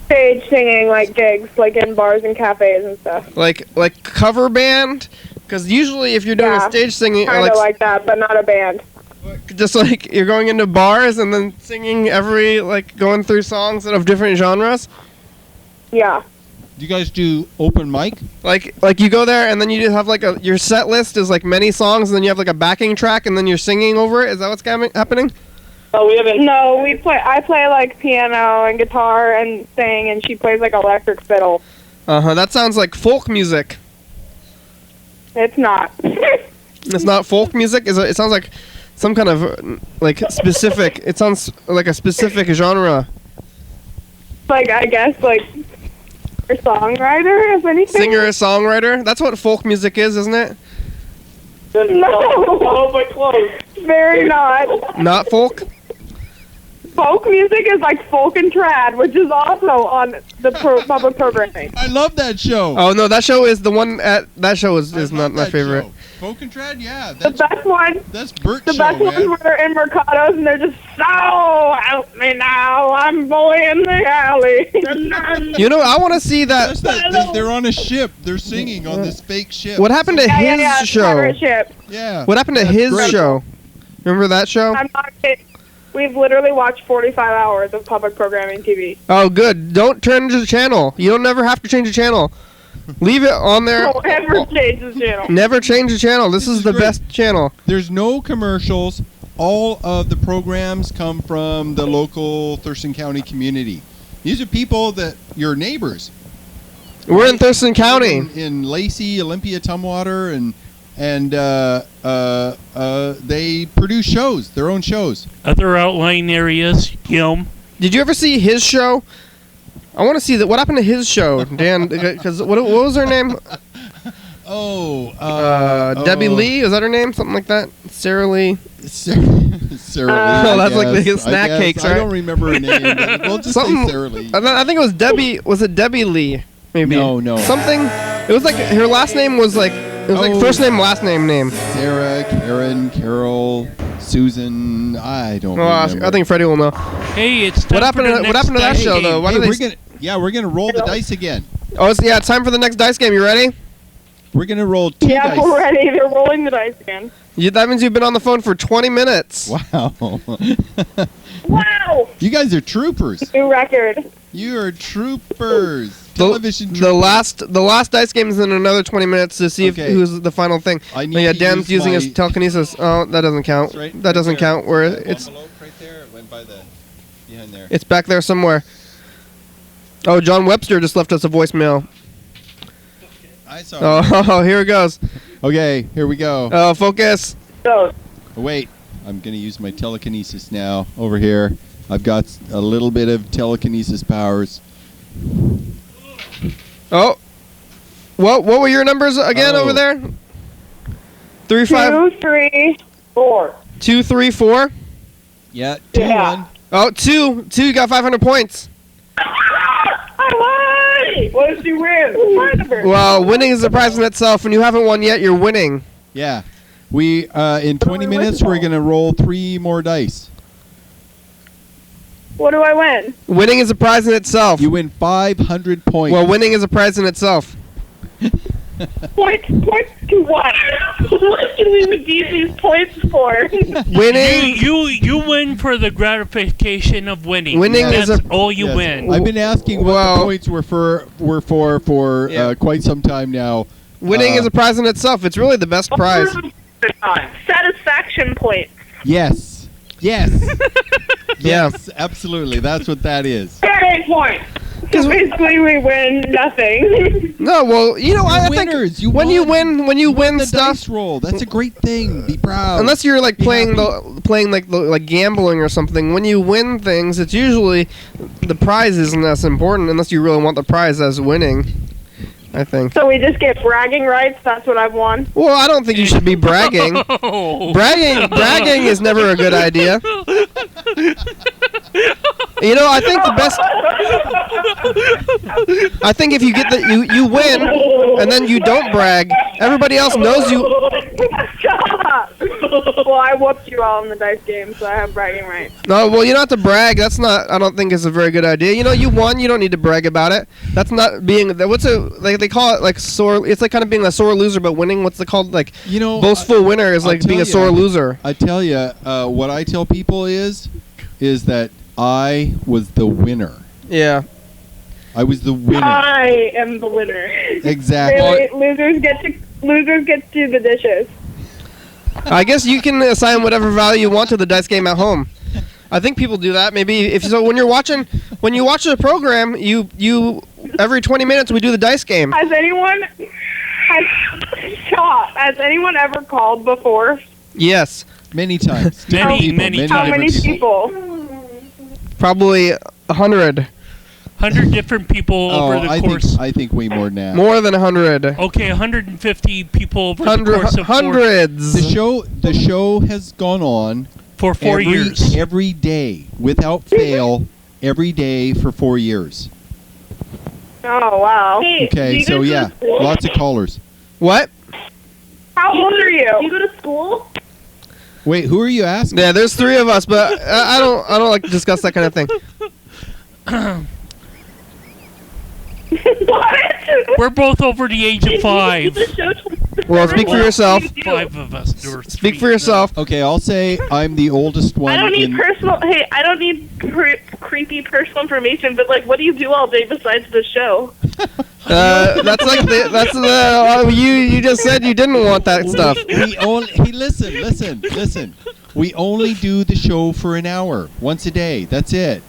Speaker 6: Stage singing, like, gigs, like, in bars and cafes and stuff.
Speaker 4: Like cover band? Because usually if you're doing
Speaker 6: Yeah,
Speaker 4: a stage singing, or
Speaker 6: Kind of like that, but not a band.
Speaker 4: just like you're going into bars and then singing going through songs of different genres.
Speaker 6: Yeah.
Speaker 2: Do you guys do open mic?
Speaker 4: Like you go there and then you just have like your set list is like many songs and then you have like a backing track and then you're singing over it. Is that what's happening?
Speaker 6: Oh, we haven't. No, I play like piano and guitar and sing, and she plays like electric fiddle.
Speaker 4: That sounds like folk music.
Speaker 6: It's not.
Speaker 4: It's not folk music. It sounds like some kind of like specific. It sounds like a specific genre.
Speaker 6: Like, I guess, like, a songwriter, if anything.
Speaker 4: Singer, songwriter. That's what folk music is, isn't it?
Speaker 6: No.
Speaker 5: Oh, but close.
Speaker 6: Very not.
Speaker 4: Not folk.
Speaker 6: Folk music is like folk and trad, which is also on the public programming.
Speaker 2: I love that show.
Speaker 4: Oh no, that show is the one at that show is
Speaker 2: I
Speaker 4: not
Speaker 2: love
Speaker 4: my
Speaker 2: that
Speaker 4: favorite.
Speaker 2: show. Folk and Trad, yeah.
Speaker 6: The best one,
Speaker 2: That's Bert's
Speaker 6: the
Speaker 2: show,
Speaker 6: best ones
Speaker 2: man.
Speaker 6: where they're in Mercados and they're just, so help me now, I'm boy in the alley.
Speaker 4: You know, I want to see that.
Speaker 2: They're on a ship. They're singing on this fake ship.
Speaker 4: What happened to his
Speaker 6: yeah,
Speaker 4: show?
Speaker 6: pirate ship.
Speaker 2: Yeah.
Speaker 4: What happened to
Speaker 2: That's
Speaker 4: his
Speaker 2: great.
Speaker 4: show? Remember that show?
Speaker 6: I'm not kidding. We've literally watched 45 hours of public programming TV.
Speaker 4: Oh, good. Don't change the channel. You don't never have to change the channel. Leave it on there.
Speaker 6: Don't ever change the channel.
Speaker 4: Never change the channel. This is the
Speaker 2: great.
Speaker 4: best channel.
Speaker 2: There's no commercials. All of the programs come from the local Thurston County community. These are people that your neighbors.
Speaker 4: We're in Thurston County.
Speaker 2: In Lacey, Olympia, Tumwater, and they produce shows, their own shows.
Speaker 1: Other outlying areas,
Speaker 4: Did you ever see his show? I want to see that. What happened to his show, Dan? Because what was her name? Debbie Lee. Is that her name? Something like that. Sarah Lee.
Speaker 2: Sarah Lee.
Speaker 4: Oh, that's like the snack cakes, right?
Speaker 2: I don't remember her name. But we'll just say Sarah Lee.
Speaker 4: I think it was Debbie. Was it Debbie Lee? Maybe.
Speaker 2: No.
Speaker 4: Something. It was like her last name was like. It was like first name, last name.
Speaker 2: Sarah, Karen, Carol, Susan. I don't remember.
Speaker 4: I think Freddie will know.
Speaker 1: Hey, it's time
Speaker 4: What happened to that show though? Why
Speaker 2: we're gonna roll the dice again.
Speaker 4: Oh, it's time for the next dice game. You ready?
Speaker 2: We're gonna roll 2
Speaker 6: Yeah,
Speaker 2: dice.
Speaker 6: we're ready. They're rolling the dice again.
Speaker 4: That means you've been on the phone for 20 minutes.
Speaker 2: Wow.
Speaker 6: Wow!
Speaker 2: You guys are troopers.
Speaker 6: New record.
Speaker 2: You are troopers. Television troopers.
Speaker 4: The last dice game is in another 20 minutes to see who's the final thing.
Speaker 2: I need
Speaker 4: yeah,
Speaker 2: to
Speaker 4: Dan's
Speaker 2: use
Speaker 4: using his telekinesis. Oh, that doesn't count. That doesn't count. Where it's
Speaker 2: envelope right there. It went by behind there.
Speaker 4: It's back there somewhere. Oh, John Webster just left us a voicemail.
Speaker 2: I saw.
Speaker 4: Oh, here it goes.
Speaker 2: Okay, here we go.
Speaker 4: Oh, focus.
Speaker 2: Oh, wait, I'm gonna use my telekinesis now. Over here, I've got a little bit of telekinesis powers.
Speaker 4: Oh, what were your numbers again over there? 3, 5,
Speaker 6: 2, 3, 4.
Speaker 4: 2, 3, 4.
Speaker 2: Yeah, 2, 1.
Speaker 4: Oh, 2. You got 500 points.
Speaker 6: I won! What did you win? What's my number?
Speaker 4: Well, winning is a prize in itself. When you haven't won yet, you're winning.
Speaker 2: Yeah, we in 20 minutes we're gonna roll 3 more dice.
Speaker 6: What do I win?
Speaker 4: Winning is a prize in itself.
Speaker 2: You win 500 points.
Speaker 4: Well, winning is a prize in itself.
Speaker 6: Points to what? What do we redeem these points for?
Speaker 4: Winning.
Speaker 1: You win for the gratification of winning.
Speaker 4: Winning
Speaker 1: That's
Speaker 4: is
Speaker 1: all you win.
Speaker 2: I've been asking what the points were for quite some time now.
Speaker 4: Winning is a prize in itself. It's really the best prize.
Speaker 6: Satisfaction points.
Speaker 2: Yes. Yes.
Speaker 4: Yeah.
Speaker 2: Yes, absolutely. That's what that is.
Speaker 6: 8 points. So basically, we win nothing.
Speaker 4: No, well, I think
Speaker 2: winners.
Speaker 4: when you win
Speaker 2: the
Speaker 4: stuff,
Speaker 2: dice roll. That's a great thing. Be proud.
Speaker 4: unless you're like
Speaker 2: Be
Speaker 4: playing
Speaker 2: happy.
Speaker 4: like gambling or something. When you win things, it's usually the prize isn't as important unless you really want the prize as winning. I think.
Speaker 6: So we just get bragging rights. That's what I've won.
Speaker 4: Well, I don't think you should be bragging. Bragging is never a good idea. I think the best. I think if you get you win, and then you don't brag, everybody else knows you.
Speaker 6: Well, I whooped you all in the dice game, so I have bragging rights.
Speaker 4: No, well, you don't have to brag. That's not. I don't think it's a very good idea. You won. You don't need to brag about it. That's not being. They call it like sore. It's like kind of being a sore loser, but winning. What's it called? Like boastful winner is like being a sore loser.
Speaker 2: I tell you, what I tell people is that I was the winner.
Speaker 4: Yeah.
Speaker 2: I was the winner.
Speaker 6: I am the winner.
Speaker 2: Exactly.
Speaker 6: Really, losers get to do the dishes.
Speaker 4: I guess you can assign whatever value you want to the dice game at home. I think people do that. Maybe when you watch a program, you every 20 minutes we do the dice game.
Speaker 6: Has anyone ever called before?
Speaker 4: Yes.
Speaker 2: Many times.
Speaker 1: Many
Speaker 6: How many people?
Speaker 4: Probably 100.
Speaker 1: 100 different people over the course.
Speaker 2: I think way more than that.
Speaker 4: More than 100.
Speaker 1: Okay, 150 people over the course of
Speaker 4: hundreds.
Speaker 2: The show has gone on
Speaker 1: for 4 years.
Speaker 2: Every day, without fail, every day for 4 years.
Speaker 6: Oh wow. Hey,
Speaker 2: okay, so yeah, lots of callers.
Speaker 4: What?
Speaker 6: How old are you? Do you go to school?
Speaker 2: Wait, who are you asking?
Speaker 4: Yeah, there's 3 of us, but I don't like to discuss that kind of thing.
Speaker 6: What?
Speaker 1: We're both over the age of 5.
Speaker 4: Well, speak for yourself.
Speaker 1: 5 of us.
Speaker 4: Speak for yourself.
Speaker 2: Okay, I'll say I'm the oldest one.
Speaker 8: I don't need creepy personal information, but what do you do all day besides the show?
Speaker 4: That's you just said you didn't want that stuff.
Speaker 2: Listen. We only do the show for an hour, once a day. That's it.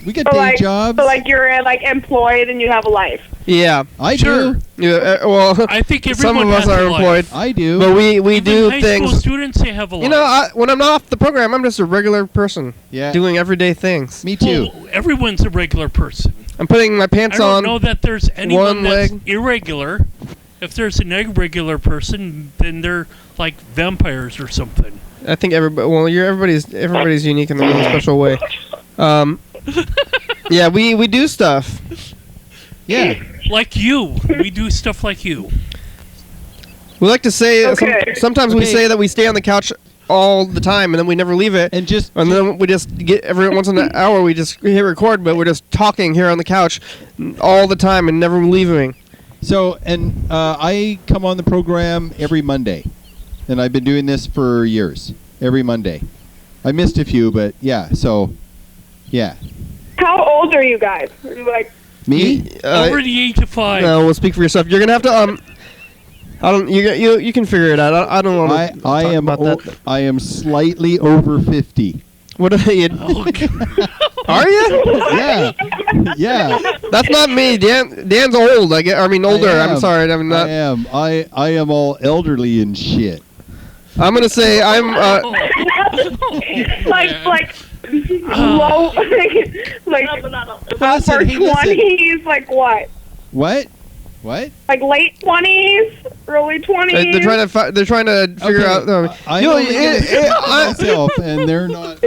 Speaker 2: We get
Speaker 6: So
Speaker 2: day
Speaker 6: like,
Speaker 2: jobs.
Speaker 6: so like you're like employed and you have a life.
Speaker 4: Yeah.
Speaker 2: I
Speaker 1: Sure.
Speaker 2: do.
Speaker 4: Yeah. Well,
Speaker 1: I think
Speaker 4: some
Speaker 1: everyone
Speaker 4: of us
Speaker 1: has
Speaker 4: are
Speaker 1: a life.
Speaker 4: employed,
Speaker 2: I do.
Speaker 4: but we
Speaker 1: Even
Speaker 4: do
Speaker 1: high
Speaker 4: things.
Speaker 1: school students, they have a life.
Speaker 4: You know, when I'm not off the program, I'm just a regular person
Speaker 2: yeah.
Speaker 4: doing everyday things.
Speaker 2: Me too.
Speaker 1: Well, everyone's a regular person.
Speaker 4: I'm putting my
Speaker 1: I
Speaker 4: pants
Speaker 1: don't
Speaker 4: on.
Speaker 1: know that there's anyone
Speaker 4: one
Speaker 1: that's
Speaker 4: leg.
Speaker 1: irregular. If there's an irregular person, then they're like vampires or something.
Speaker 4: I think everybody. Well, everybody's unique in their own special way. Yeah, we do stuff.
Speaker 2: Yeah.
Speaker 1: Like you. We do stuff like you.
Speaker 4: We like to say
Speaker 6: Okay.
Speaker 4: sometimes we
Speaker 2: Okay.
Speaker 4: say that we stay on the couch all the time and then we never leave it.
Speaker 2: And just
Speaker 4: And then we just get every once in an hour we just hit record, but we're just talking here on the couch all the time and never leaving.
Speaker 2: so and I come on the program every Monday, and I've been doing this for years. Every Monday. I missed a few, but yeah. So, yeah.
Speaker 6: How old are you guys? Are you like
Speaker 2: Me?
Speaker 1: Over the age of 5.
Speaker 4: No, we'll speak for yourself. You're gonna have to I don't. You can figure it out. I don't want to talk
Speaker 2: I am
Speaker 4: about that.
Speaker 2: I am slightly over 50.
Speaker 4: What are you?
Speaker 1: Oh, God.
Speaker 4: Are you?
Speaker 2: Yeah. Yeah.
Speaker 4: That's not me. Dan's old. I mean older.
Speaker 2: I
Speaker 4: I'm
Speaker 2: am.
Speaker 4: sorry. I'm not.
Speaker 2: I am. I am all elderly and shit.
Speaker 4: I'm gonna say I'm.
Speaker 6: like low like
Speaker 2: Listen,
Speaker 6: upper
Speaker 2: hey, listen.
Speaker 6: 20s? Like what?
Speaker 2: What? What?
Speaker 6: Like late 20s, early 20s?
Speaker 4: They're trying to figure out.
Speaker 2: I'm only gonna say myself, and they're not.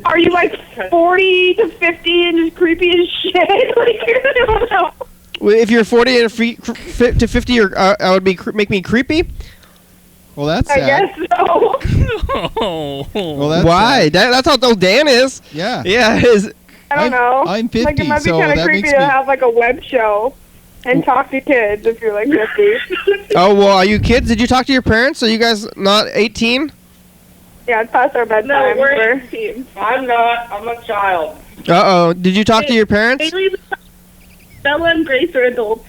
Speaker 6: Are you like 40 to 50 and just creepy as shit? Like, I don't know.
Speaker 4: If you're 40 and to 50, I would make me creepy.
Speaker 2: Well, that's
Speaker 6: I
Speaker 2: sad.
Speaker 6: guess so.
Speaker 1: Oh.
Speaker 2: Well, that's
Speaker 4: Why?
Speaker 2: sad.
Speaker 4: That's how old Dan is.
Speaker 2: Yeah.
Speaker 4: Yeah.
Speaker 6: I don't know.
Speaker 2: I'm 50,
Speaker 6: Like it might be
Speaker 2: so
Speaker 6: kind of
Speaker 2: that
Speaker 6: creepy
Speaker 2: makes
Speaker 6: to
Speaker 2: me.
Speaker 6: have like a web show and talk to kids if you're like 50.
Speaker 4: Oh well, are you kids? Did you talk to your parents? Are you guys not 18?
Speaker 6: Yeah, it's past our bedtime.
Speaker 8: No, we're
Speaker 6: We're-
Speaker 8: 18.
Speaker 5: I'm not. I'm a child.
Speaker 4: Uh-oh. Did you talk to your parents?
Speaker 8: Haley, Bella and Grace are adults.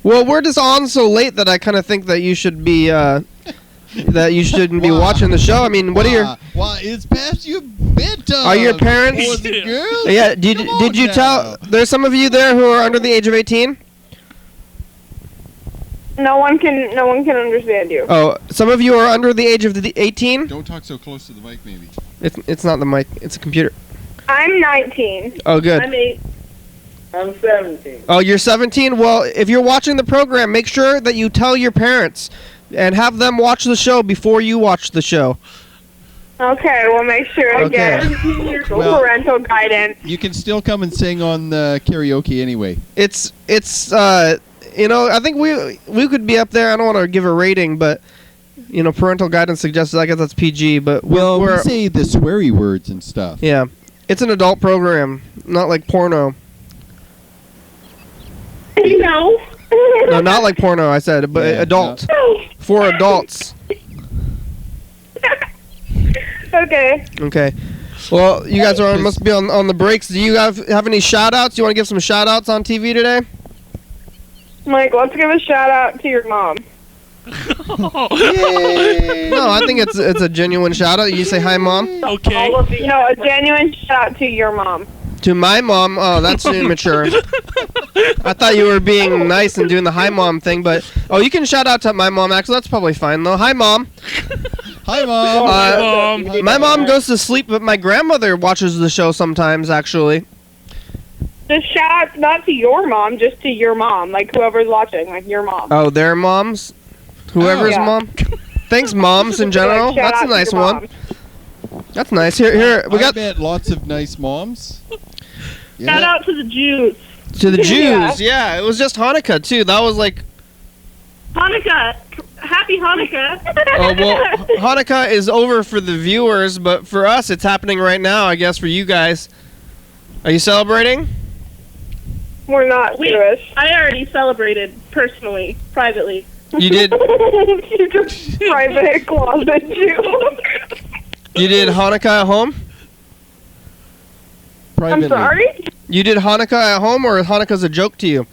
Speaker 4: Well, we're just on so late that I kind of think that you should be that you shouldn't be
Speaker 2: Why?
Speaker 4: watching the show. I mean, what are your
Speaker 2: Why? It's past your bedtime.
Speaker 4: Are your parents-
Speaker 2: Boys and girls?
Speaker 4: Yeah, did
Speaker 2: Come
Speaker 4: you
Speaker 2: on now.
Speaker 4: tell there's some of you there who are under the age of 18?
Speaker 6: no one can understand you.
Speaker 4: Oh, some of you are under the age of 18?
Speaker 2: Don't talk so close to the mic, maybe.
Speaker 4: It's not the mic, it's a computer.
Speaker 6: I'm 19.
Speaker 4: Oh, good.
Speaker 8: I'm 8.
Speaker 5: I'm 17.
Speaker 4: Oh, you're 17? Well, if you're watching the program, make sure that you tell your parents and have them watch the show before you watch the show.
Speaker 6: Okay, we'll make sure to
Speaker 4: Okay.
Speaker 6: get
Speaker 2: Well-
Speaker 6: parental guidance.
Speaker 2: You can still come and sing on the karaoke anyway.
Speaker 4: It's you know, I think we could be up there. I don't want to give a rating, but you know, parental guidance suggested. I guess that's PG, but
Speaker 2: Well, we
Speaker 4: we're
Speaker 2: say the sweary words and stuff.
Speaker 4: yeah. It's an adult program, not like porno.
Speaker 8: No.
Speaker 4: No, not like porno. I said, but
Speaker 2: Yeah,
Speaker 4: adult for adults.
Speaker 6: Okay.
Speaker 4: Okay. Well, you guys are must be on the breaks. Do you have any shout outs? You want to give some shout outs on TV today?
Speaker 6: Mike, let's give a shout out to your mom.
Speaker 2: Yay!
Speaker 4: No, I think it's a genuine shout out. You say hi, mom,
Speaker 1: Okay.
Speaker 6: No, a genuine shout out to your mom.
Speaker 4: to my mom. Oh, that's immature. I thought you were being nice and doing the hi, mom thing, but oh, you can shout out to my mom. Actually, that's probably fine though. Hi, mom.
Speaker 2: Hi, Mom.
Speaker 1: Mom.
Speaker 4: My mom goes to sleep, but my grandmother watches the show sometimes. Actually,
Speaker 6: Just shout out not to your mom, just to your mom, like whoever's watching, like your mom.
Speaker 4: oh, their moms, whoever's
Speaker 6: Yeah.
Speaker 4: mom. Thanks, moms in general.
Speaker 6: Like, shout
Speaker 4: That's a
Speaker 6: out to
Speaker 4: nice
Speaker 6: your
Speaker 4: one.
Speaker 6: mom.
Speaker 4: That's nice. Here, we
Speaker 2: I
Speaker 4: got
Speaker 2: met lots of nice moms. Yeah.
Speaker 8: Shout out to the Jews.
Speaker 4: to the
Speaker 6: Yeah.
Speaker 4: Jews. Yeah, it was just Hanukkah too. That was like,
Speaker 8: Hanukkah. Happy Hanukkah.
Speaker 4: oh well, Hanukkah is over for the viewers, but for us, it's happening right now. I guess for you guys, are you celebrating?
Speaker 6: We're not
Speaker 8: Wait.
Speaker 6: Jewish.
Speaker 8: I already celebrated personally, privately.
Speaker 4: You did.
Speaker 6: You just private closet Jew.
Speaker 4: You did Hanukkah at home.
Speaker 2: Privately.
Speaker 6: I'm sorry?
Speaker 4: You did Hanukkah at home, or Hanukkah's a joke to you?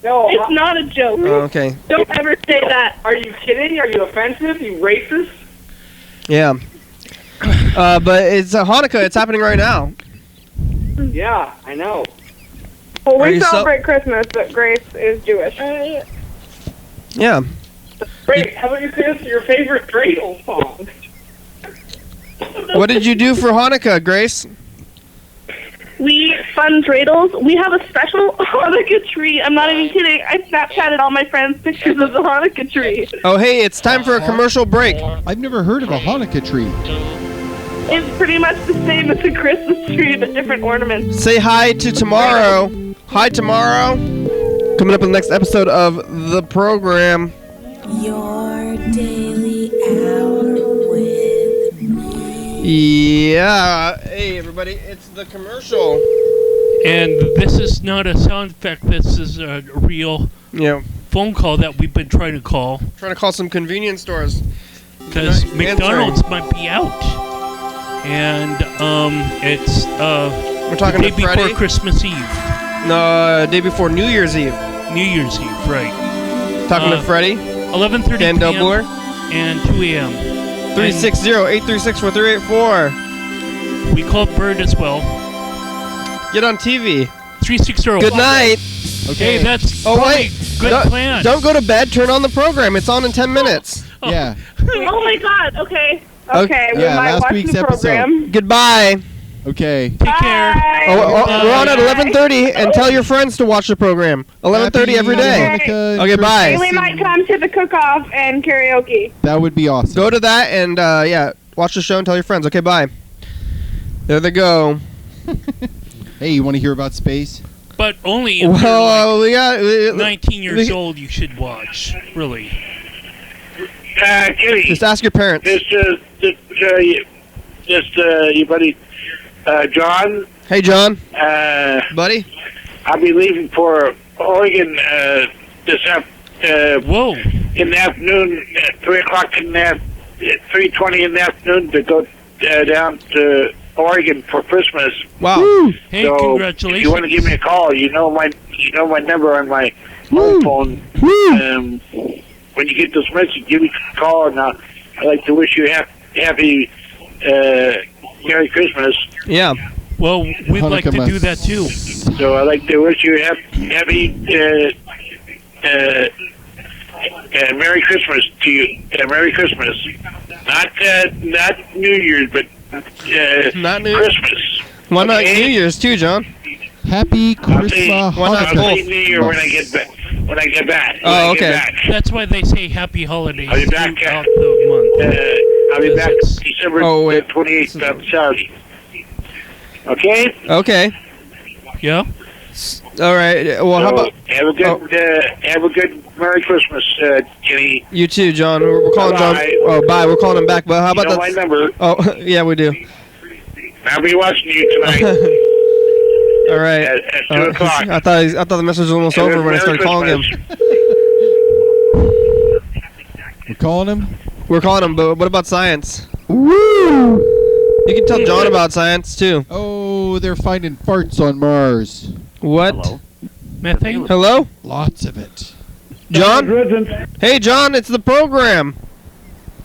Speaker 5: No,
Speaker 8: It's not a joke.
Speaker 4: Oh, okay.
Speaker 8: Don't ever say that.
Speaker 5: are you kidding? Are you offensive? You racist?
Speaker 4: Yeah. But it's Hanukkah. It's happening right now.
Speaker 5: Yeah, I know.
Speaker 6: Well,
Speaker 4: Are
Speaker 6: we
Speaker 4: you
Speaker 6: celebrate Christmas, but Grace is Jewish.
Speaker 4: Yeah.
Speaker 5: Great. How about you say us your favorite dreidel song?
Speaker 4: What did you do for Hanukkah, Grace?
Speaker 8: We spun dreidels. We have a special Hanukkah tree. I'm not even kidding. I Snapchatted all my friends pictures of the Hanukkah tree.
Speaker 4: Oh, hey, it's time for a commercial break.
Speaker 2: I've never heard of a Hanukkah tree.
Speaker 8: It's pretty much the same as a Christmas tree, but different ornaments.
Speaker 4: Say hi to tomorrow. Hi, tomorrow. Coming up in the next episode of the program.
Speaker 3: Your daily hour with me.
Speaker 4: Yeah. Hey, everybody. It's the commercial.
Speaker 1: And this is not a sound effect. This is a real phone call that we've been trying to call.
Speaker 4: Trying to call some convenience stores.
Speaker 1: Because
Speaker 4: Not
Speaker 1: McDonald's might be out. And it's
Speaker 4: We're talking
Speaker 1: the day
Speaker 4: to
Speaker 1: before
Speaker 4: Freddie?
Speaker 1: Christmas Eve.
Speaker 4: No, day before New Year's Eve.
Speaker 1: New Year's Eve, right.
Speaker 4: Talking to Freddie.
Speaker 1: 11:30
Speaker 4: Dan
Speaker 1: p.m.
Speaker 4: Dobler.
Speaker 1: and 2 a.m.
Speaker 4: 360-836-4384.
Speaker 1: We call Bird as well.
Speaker 4: Get on TV.
Speaker 1: 360.
Speaker 4: Good night.
Speaker 1: Okay, that's
Speaker 4: Oh, wait.
Speaker 1: good
Speaker 4: Don't-
Speaker 1: plan.
Speaker 4: Don't go to bed. Turn on the program. It's on in 10 minutes.
Speaker 2: Yeah.
Speaker 8: Oh my God. Okay.
Speaker 6: Okay, we
Speaker 2: Yeah,
Speaker 6: might
Speaker 2: last
Speaker 6: watch
Speaker 2: week's
Speaker 6: the
Speaker 2: episode.
Speaker 6: program.
Speaker 4: Goodbye.
Speaker 2: Okay.
Speaker 1: Take care.
Speaker 4: We're on at 11:30, and tell your friends to watch the program. 11:30 every day.
Speaker 2: Hanukkah
Speaker 4: Okay, bye.
Speaker 6: We might come to the cook-off and karaoke.
Speaker 2: That would be awesome.
Speaker 4: Go to that and watch the show and tell your friends. Okay, bye. There they go.
Speaker 2: Hey, you want to hear about space?
Speaker 1: But only if
Speaker 4: Well, we got
Speaker 1: you're like 19 years old, you should watch. Really.
Speaker 9: Kitty,
Speaker 4: just ask your parents.
Speaker 9: this your buddy, John.
Speaker 4: Hey, John.
Speaker 9: Buddy. I'll be leaving for Oregon
Speaker 1: Whoa.
Speaker 9: in the afternoon, 3 o'clock in the 3:20 in the afternoon to go down to Oregon for Christmas.
Speaker 4: Wow.
Speaker 1: Hey,
Speaker 9: so
Speaker 1: congratulations.
Speaker 9: if you want to give me a call, you know my number on my home phone. When you get this message, give me a call, and I'd like to wish you happy Merry Christmas.
Speaker 4: Yeah.
Speaker 1: Well, we'd like to do that too.
Speaker 9: So I'd like to wish you happy Merry Christmas to you. Merry Christmas. Not New Year's, but
Speaker 4: Not New
Speaker 9: Christmas.
Speaker 4: Why not New Year's too, John?
Speaker 2: Happy Christmas.
Speaker 9: I'll say New Year when I get back.
Speaker 4: Oh, okay.
Speaker 1: That's why they say happy holidays
Speaker 9: I'll be back
Speaker 1: throughout the month.
Speaker 9: I'll be back December 28th on Saturday. Okay?
Speaker 4: Okay.
Speaker 1: Yeah.
Speaker 4: All right. Well, how about
Speaker 9: have a good Merry Christmas, Kenny.
Speaker 4: you too, John? We're calling John.
Speaker 9: Bye.
Speaker 4: Oh, bye. We're calling him back. But how about
Speaker 9: You know my number.
Speaker 4: Oh, yeah, we do.
Speaker 9: I'll be watching you tonight.
Speaker 4: All right.
Speaker 9: At 2 o'clock.
Speaker 4: I thought the message was almost over when I started calling him.
Speaker 2: We're calling him?
Speaker 4: We're calling him, but what about science? Woo! You can tell John about science too.
Speaker 2: Oh, they're finding farts on Mars.
Speaker 4: What?
Speaker 2: Hello?
Speaker 1: Methane?
Speaker 4: Hello?
Speaker 2: Lots of it.
Speaker 4: John? Hey, John, it's the program.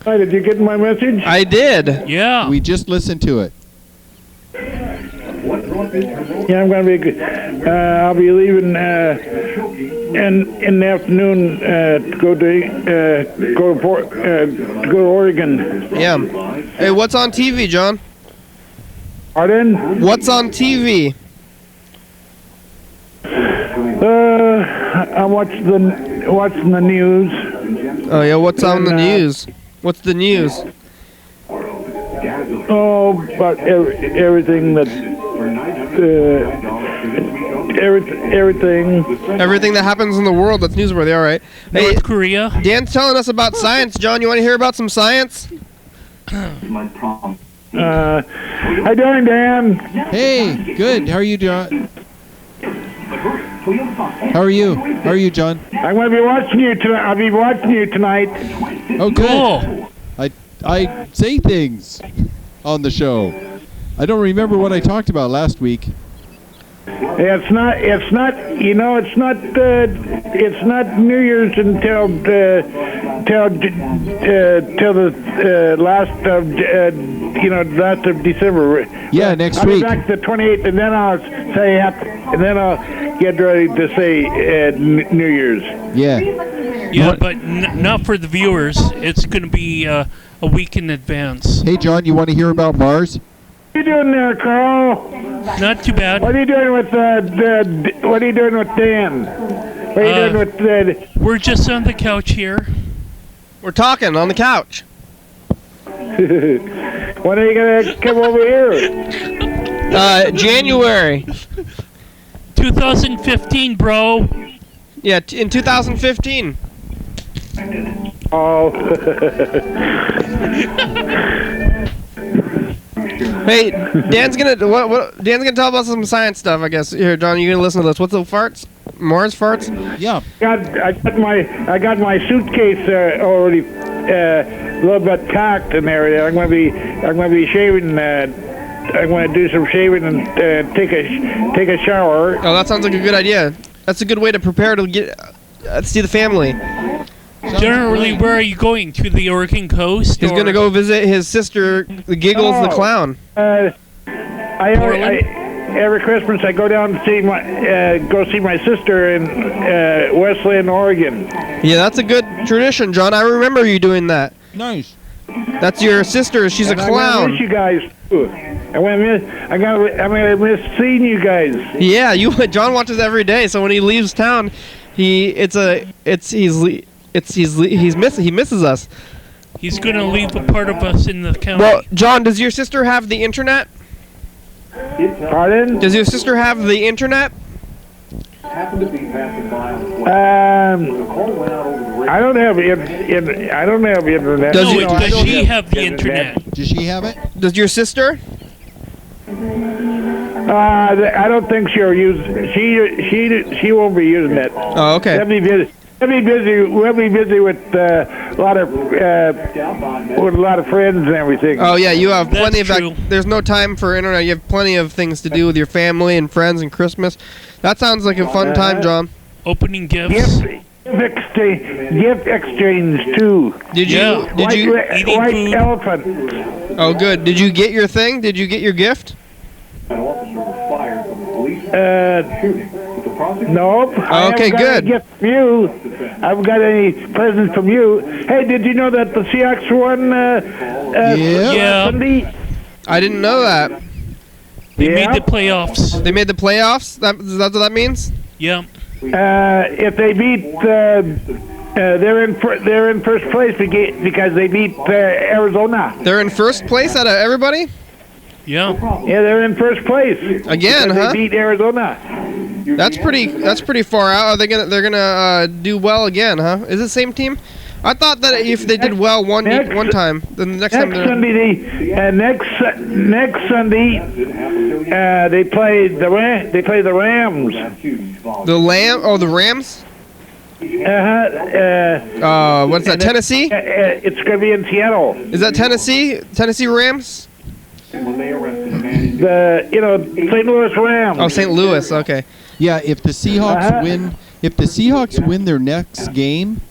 Speaker 10: Hi, did you get my message?
Speaker 4: I did.
Speaker 1: Yeah.
Speaker 2: We just listened to it.
Speaker 10: Yeah, I'm going to be. I'll be leaving in the afternoon to go to Oregon.
Speaker 4: Yeah. Hey, what's on TV, John?
Speaker 10: Pardon?
Speaker 4: What's on TV?
Speaker 10: I'm watching the news.
Speaker 4: Oh yeah, what's on the news? What's the news?
Speaker 10: Oh, about everything that. Everything.
Speaker 4: Everything that happens in the world that's newsworthy. All right. Hey,
Speaker 1: North Korea.
Speaker 4: Dan's telling us about science. John, you want to hear about some science?
Speaker 10: How doing, Dan?
Speaker 2: Hey, good. How are you, John? How are you? How are you, John?
Speaker 10: I'm going to be watching you tonight. I'll be watching you tonight.
Speaker 2: Oh, good.
Speaker 1: Cool.
Speaker 2: I say things on the show. I don't remember what I talked about last week.
Speaker 10: It's not New Year's until the last of last of December.
Speaker 2: Yeah, next
Speaker 10: I'll
Speaker 2: week.
Speaker 10: be back the 28th, and then I'll say and then I'll get ready to say New Year's.
Speaker 2: Yeah.
Speaker 1: Yeah, but not for the viewers. It's going to be a week in advance.
Speaker 2: Hey, John, you want to hear about Mars?
Speaker 10: What are you doing there, Carl?
Speaker 1: Not too bad.
Speaker 10: What are you doing with What are you doing with Dan? What are you doing with
Speaker 1: We're just on the couch here.
Speaker 4: We're talking on the couch.
Speaker 10: When are you gonna come over here?
Speaker 4: January.
Speaker 1: 2015, bro.
Speaker 4: Yeah, in 2015.
Speaker 10: Oh.
Speaker 4: Hey, Dan's gonna Dan's gonna tell us some science stuff, I guess. Here, John, you gonna listen to this? What's the farts? Mars farts?
Speaker 2: Yeah.
Speaker 10: I got my suitcase already a little bit packed and everything. I'm gonna be shaving. I'm gonna do some shaving and take a shower.
Speaker 4: Oh, that sounds like a good idea. That's a good way to prepare to get see the family.
Speaker 1: Generally, where are you going? To the Oregon coast?
Speaker 4: He's gonna go visit his sister, the Giggles the clown.
Speaker 10: Every Christmas I go down to see my sister in Wesleyan, Oregon.
Speaker 4: Yeah, that's a good tradition, John. I remember you doing that.
Speaker 2: Nice.
Speaker 4: That's your sister. She's a clown.
Speaker 10: I'm gonna miss you guys too. I'm gonna miss seeing you guys.
Speaker 4: Yeah, John watches every day. So when he leaves town, he misses us.
Speaker 1: He's going to leave a part of us in the county.
Speaker 4: Well, John, does your sister have the internet?
Speaker 10: Pardon?
Speaker 4: Does your sister have the internet?
Speaker 10: I don't have internet.
Speaker 1: Does she have the internet?
Speaker 2: Does she have it?
Speaker 4: Does your sister?
Speaker 10: I don't think she'll use. She won't be using it.
Speaker 4: Oh, okay.
Speaker 10: We'll be busy with a lot of friends and everything.
Speaker 4: Oh yeah, you have plenty of.
Speaker 1: true.
Speaker 4: There's no time for internet. You have plenty of things to do with your family and friends and Christmas. That sounds like a fun time, John.
Speaker 1: Opening gifts.
Speaker 10: Gift exchange too.
Speaker 4: Did you?
Speaker 10: White elephant.
Speaker 4: Oh, good. Did you get your thing? Did you get your gift?
Speaker 10: Nope.
Speaker 4: Okay, good.
Speaker 10: Gift from you. I haven't got any presents from you. Hey, did you know that the Seahawks won Sunday?
Speaker 4: I didn't know that.
Speaker 1: They made the playoffs.
Speaker 4: They made the playoffs? That's what that means?
Speaker 1: Yeah.
Speaker 10: If they beat, they're in first place because they beat Arizona.
Speaker 4: They're in first place out of everybody?
Speaker 1: Yeah.
Speaker 10: Yeah, they're in first place.
Speaker 4: Again, huh?
Speaker 10: They beat Arizona.
Speaker 4: That's pretty far out. They're gonna do well again, huh? Is it the same team? I thought that if they did well one time, then the next time
Speaker 10: next Sunday they play the Rams.
Speaker 4: The Rams? What's that? Tennessee?
Speaker 10: It's gonna be in Seattle.
Speaker 4: Is that Tennessee? Tennessee Rams?
Speaker 10: St. Louis Rams.
Speaker 4: Oh, St. Louis. Okay.
Speaker 2: Yeah, if the Seahawks win their next game,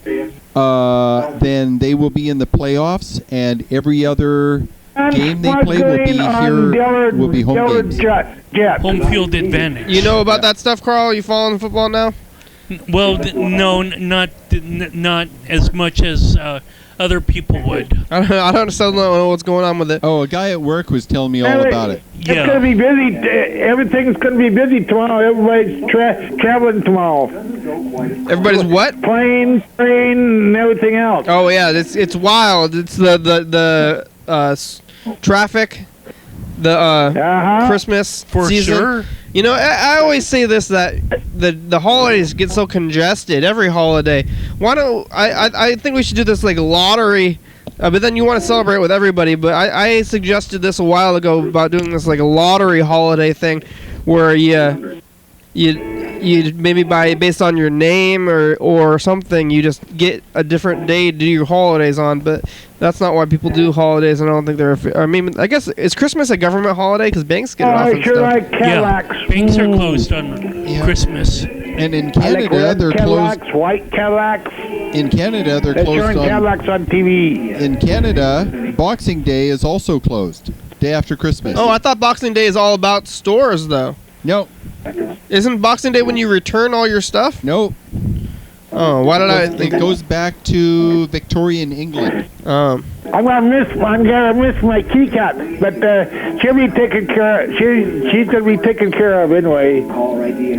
Speaker 2: then they will be in the playoffs, and every other game they play will be home games.
Speaker 1: Home field advantage.
Speaker 4: You know about that stuff, Carl? You following football now?
Speaker 1: Well, no, not as much as other people would.
Speaker 4: I don't know what's going on with it.
Speaker 2: Oh, a guy at work was telling me all about it.
Speaker 10: It's going to be busy. Everything's going to be busy tomorrow. Everybody's traveling tomorrow.
Speaker 4: Everybody's what?
Speaker 10: Plane, train, and everything else.
Speaker 4: Oh yeah, it's wild. It's the traffic, the Christmas
Speaker 1: For
Speaker 4: season.
Speaker 1: sure.
Speaker 4: You know, I always say this, that the holidays get so congested every holiday. Why don't I think we should do this like lottery, but then you want to celebrate with everybody. But I suggested this a while ago about doing this like a lottery holiday thing, where you maybe based on your name or something, you just get a different day to do your holidays on. But that's not why people do holidays, and I don't think they're. I mean, I guess is Christmas a government holiday because banks get it off and
Speaker 10: sure
Speaker 4: stuff.
Speaker 10: like Cadillacs.
Speaker 1: Yeah, banks are closed on Christmas.
Speaker 2: And in
Speaker 10: I like
Speaker 2: Canada,
Speaker 10: red
Speaker 2: they're
Speaker 10: Cadillacs,
Speaker 2: closed.
Speaker 10: white Cadillacs.
Speaker 2: In Canada, they're
Speaker 10: They're
Speaker 2: closed
Speaker 10: showing
Speaker 2: on.
Speaker 10: Cadillacs on TV.
Speaker 2: In Canada, Boxing Day is also closed. Day after Christmas.
Speaker 4: Oh, I thought Boxing Day is all about stores, though.
Speaker 2: No.
Speaker 4: Isn't Boxing Day when you return all your stuff?
Speaker 2: No.
Speaker 4: Oh, why did I think
Speaker 2: It goes back to Victorian England.
Speaker 10: I'm gonna miss my key cat, but she'll be taken care of. She's gonna be taken care of anyway.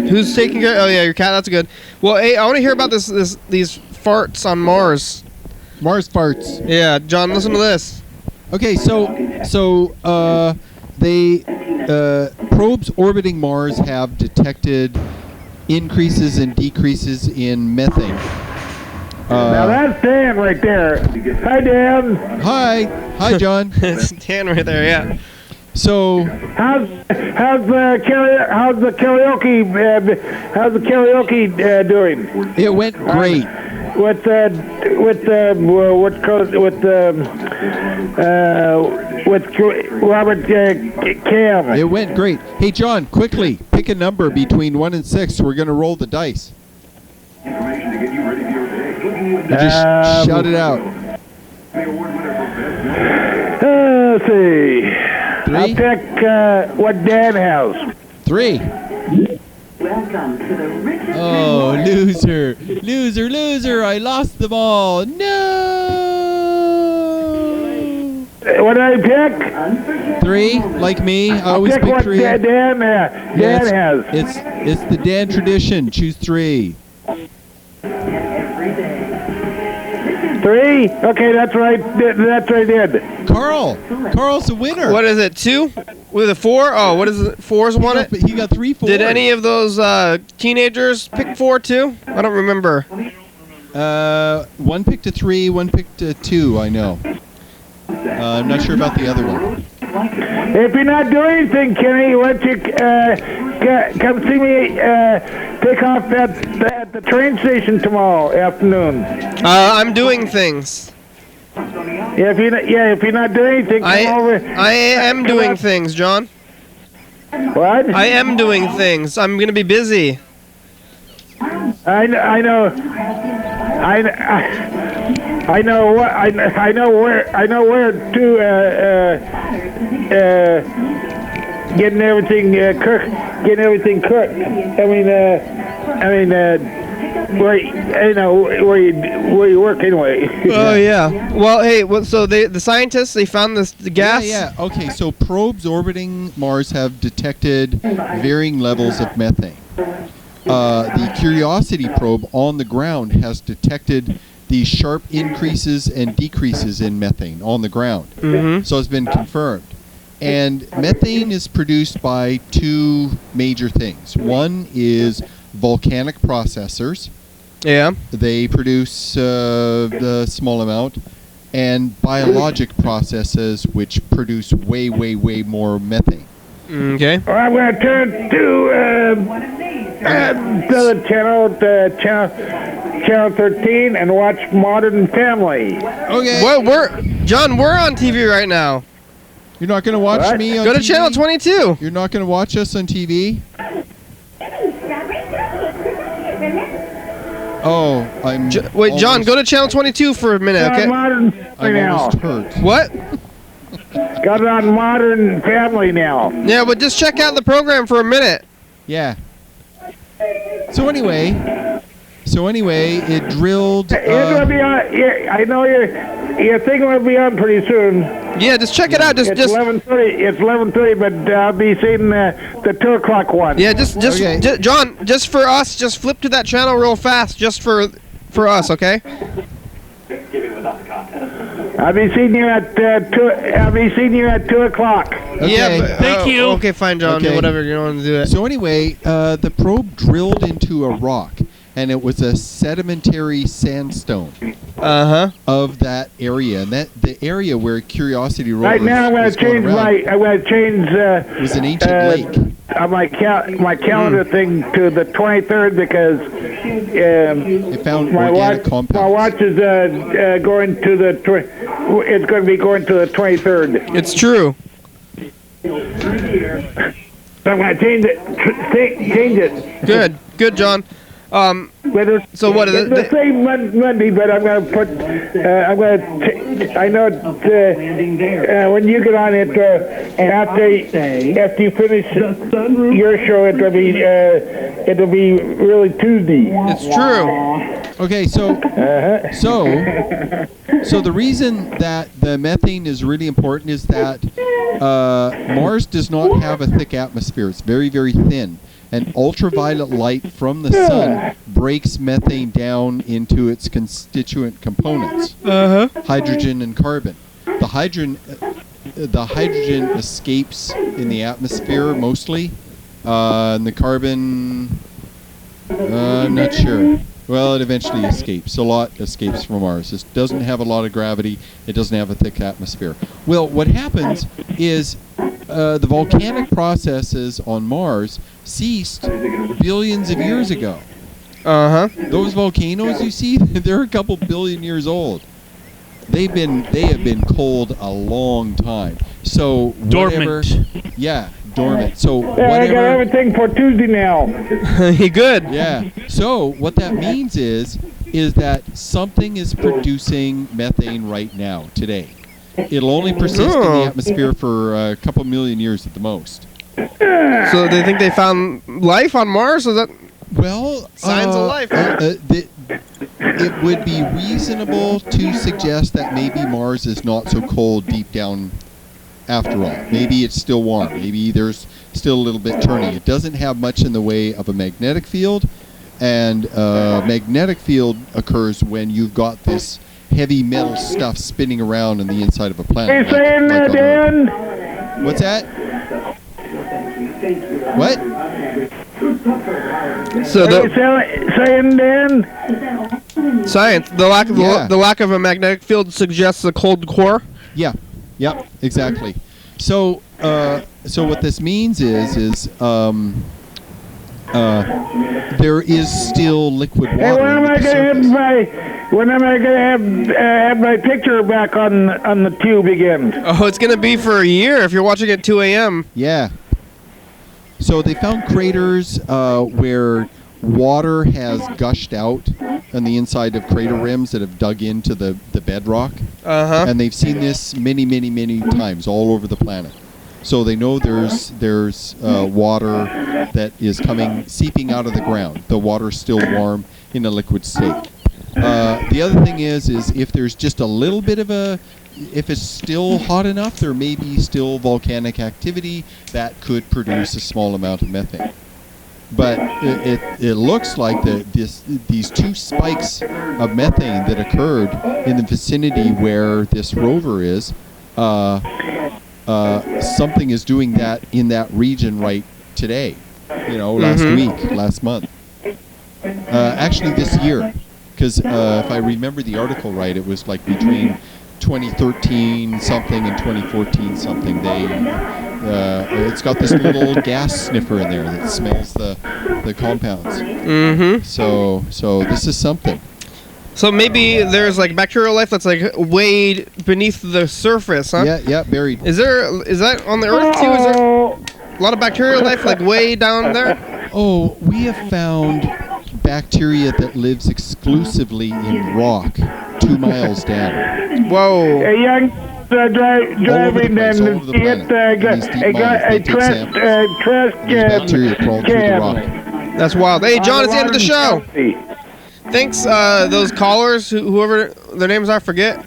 Speaker 4: Who's taking care? Oh yeah, your cat. That's good. Well, hey, I want to hear about these farts on Mars.
Speaker 2: Mars farts.
Speaker 4: Yeah, John, listen to this.
Speaker 2: Okay, probes orbiting Mars have detected increases and decreases in methane.
Speaker 10: Now that's Dan right there. Hi, Dan.
Speaker 2: Hi, John.
Speaker 4: It's Dan right there. Yeah.
Speaker 2: So
Speaker 10: how's the karaoke doing?
Speaker 2: It went great.
Speaker 10: With Robert Cam.
Speaker 2: It went great. Hey, John, quickly pick a number between 1 and 6. We're gonna roll the dice. Just shout it out.
Speaker 10: Let's see.
Speaker 2: 3?
Speaker 10: I'll pick what Dan has.
Speaker 2: 3. Oh, loser. Loser. I lost them all. No.
Speaker 10: What did I pick?
Speaker 2: 3, like me. I always
Speaker 10: pick
Speaker 2: pick
Speaker 10: what
Speaker 2: 3.
Speaker 10: Dan has.
Speaker 2: It's the Dan tradition. Choose 3.
Speaker 10: 3? Okay, that's right. That's what I did.
Speaker 2: Carl's the winner.
Speaker 4: What is it? 2 with a 4? Oh, what is it? 4's won it.
Speaker 2: He got 3 4.
Speaker 4: Did any of those teenagers pick 4 too? I don't remember.
Speaker 2: One picked a 3, one picked a 2. I know. I'm not sure about the other one.
Speaker 10: If you're not doing anything, Kenny, why don't you come see me take off at the train station tomorrow afternoon?
Speaker 4: I'm doing things.
Speaker 10: If you're not doing anything, come over.
Speaker 4: I am doing things, John.
Speaker 10: What?
Speaker 4: I am doing things. I'm gonna be busy.
Speaker 10: I know where to getting everything cooked. Where you work anyway.
Speaker 4: Oh yeah. Well, hey. So the scientists they found the gas.
Speaker 2: Yeah. Okay. So probes orbiting Mars have detected varying levels of methane. The Curiosity probe on the ground has detected these sharp increases and decreases in methane on the ground.
Speaker 4: Mm-hmm.
Speaker 2: So it's been confirmed. And methane is produced by 2 major things. One is volcanic processors.
Speaker 4: Yeah.
Speaker 2: They produce the small amount. And biologic processes which produce way more methane.
Speaker 4: Okay.
Speaker 10: Well, I'm going to turn to the channel 13 and watch Modern Family.
Speaker 2: Okay.
Speaker 4: Well, we're on TV right now.
Speaker 2: You're not going to watch me on
Speaker 4: TV? Go to
Speaker 2: TV?
Speaker 4: channel 22.
Speaker 2: You're not going to watch us on TV? Oh,
Speaker 4: wait, John, go to channel 22 for a minute, okay?
Speaker 10: Modern
Speaker 2: I'm
Speaker 10: now.
Speaker 2: almost hurt.
Speaker 4: What?
Speaker 10: Got it on Modern Family now.
Speaker 4: Yeah, but just check out the program for a minute.
Speaker 2: Yeah. So anyway, it drilled.
Speaker 10: It'll be on. I know your thing will be on pretty soon.
Speaker 4: Yeah, just check it out. It's
Speaker 10: 11:30. It's 11:30, but I'll be seeing the 2 o'clock one.
Speaker 4: Yeah, just John, just for us, just flip to that channel real fast, just for us, okay?
Speaker 10: I'll be seeing you at 2. I'll be seeing you at 2 o'clock.
Speaker 2: Okay.
Speaker 4: Yeah, but,
Speaker 1: Thank you.
Speaker 4: Okay, fine, John.
Speaker 2: Okay.
Speaker 4: Whatever you don't want to do it.
Speaker 2: So anyway, the probe drilled into a rock, and it was a sedimentary sandstone of that area, and that the area where Curiosity rover
Speaker 10: Right now, I'm going to change
Speaker 2: it was an ancient lake.
Speaker 10: My calendar thing to the 23rd because
Speaker 2: It found organic compounds.
Speaker 10: My watch is going to the. It's going to be going to the 23rd.
Speaker 4: It's true.
Speaker 10: So I'm going to change it. Change it.
Speaker 4: Good, John. So what?
Speaker 10: It's the same Monday, but I'm going to put. I know when you get on it after you finish your show, it'll be really Tuesday.
Speaker 4: It's true.
Speaker 2: Okay, so the reason that the methane is really important is that Mars does not have a thick atmosphere. It's very, very thin. And ultraviolet light from the sun breaks methane down into its constituent components, hydrogen and carbon. The hydrogen escapes in the atmosphere mostly, and the carbon, I'm not sure. Well, it eventually escapes. A lot escapes from Mars. It doesn't have a lot of gravity. It doesn't have a thick atmosphere. Well, what happens is the volcanic processes on Mars ceased billions of years ago. Those volcanoes you see, they're a couple billion years old. They have been cold a long time. So whatever,
Speaker 1: dormant.
Speaker 2: Yeah, dormant. So
Speaker 10: whatever. I got everything for Tuesday now.
Speaker 4: Good.
Speaker 2: Yeah. So what that means is that something is producing methane right now, today. It'll only persist in the atmosphere for a couple million years at the most.
Speaker 4: So they think they found life on Mars? Is that signs of life?
Speaker 2: It would be reasonable to suggest that maybe Mars is not so cold deep down after all. Maybe it's still warm. Maybe there's still a little bit turning. It doesn't have much in the way of a magnetic field, and magnetic field occurs when you've got this heavy metal stuff spinning around on the inside of a planet.
Speaker 10: Hey, saying that, Dan?
Speaker 2: What's that? What?
Speaker 10: So saying, Dan?
Speaker 4: Science. The lack of a magnetic field suggests a cold core.
Speaker 2: Yeah. Yep. Exactly. So what this means is there is still liquid water.
Speaker 10: Hey, when am I going to have my picture back on the tube again?
Speaker 4: Oh, it's going to be for a year if you're watching at 2 a.m.
Speaker 2: Yeah. So they found craters where water has gushed out on the inside of crater rims that have dug into the bedrock. And they've seen this many, many, many times all over the planet. So they know there's water that is seeping out of the ground. The water's still warm in a liquid state. The other thing is if there's just a little bit of if it's still hot enough, there may be still volcanic activity that could produce a small amount of methane. But it looks like these two spikes of methane that occurred in the vicinity where this rover is, something is doing that in that region right today. Last month. Actually this year. Because if I remember the article right, it was like between 2013 something and 2014 something. It's got this little gas sniffer in there that smells the compounds. So this is something.
Speaker 4: So maybe there's like bacterial life that's like way beneath the surface, huh?
Speaker 2: Yeah, buried.
Speaker 4: Is that on the Earth too? Is there a lot of bacterial life like way down there?
Speaker 2: Oh, we have found bacteria that lives exclusively in rock 2 miles down.
Speaker 4: Whoa.
Speaker 10: A young driving and get a
Speaker 2: bacteria crawl through the rock.
Speaker 4: That's wild. Hey, John, it's the end of the show. Thanks, those callers, whoever their names are, forget.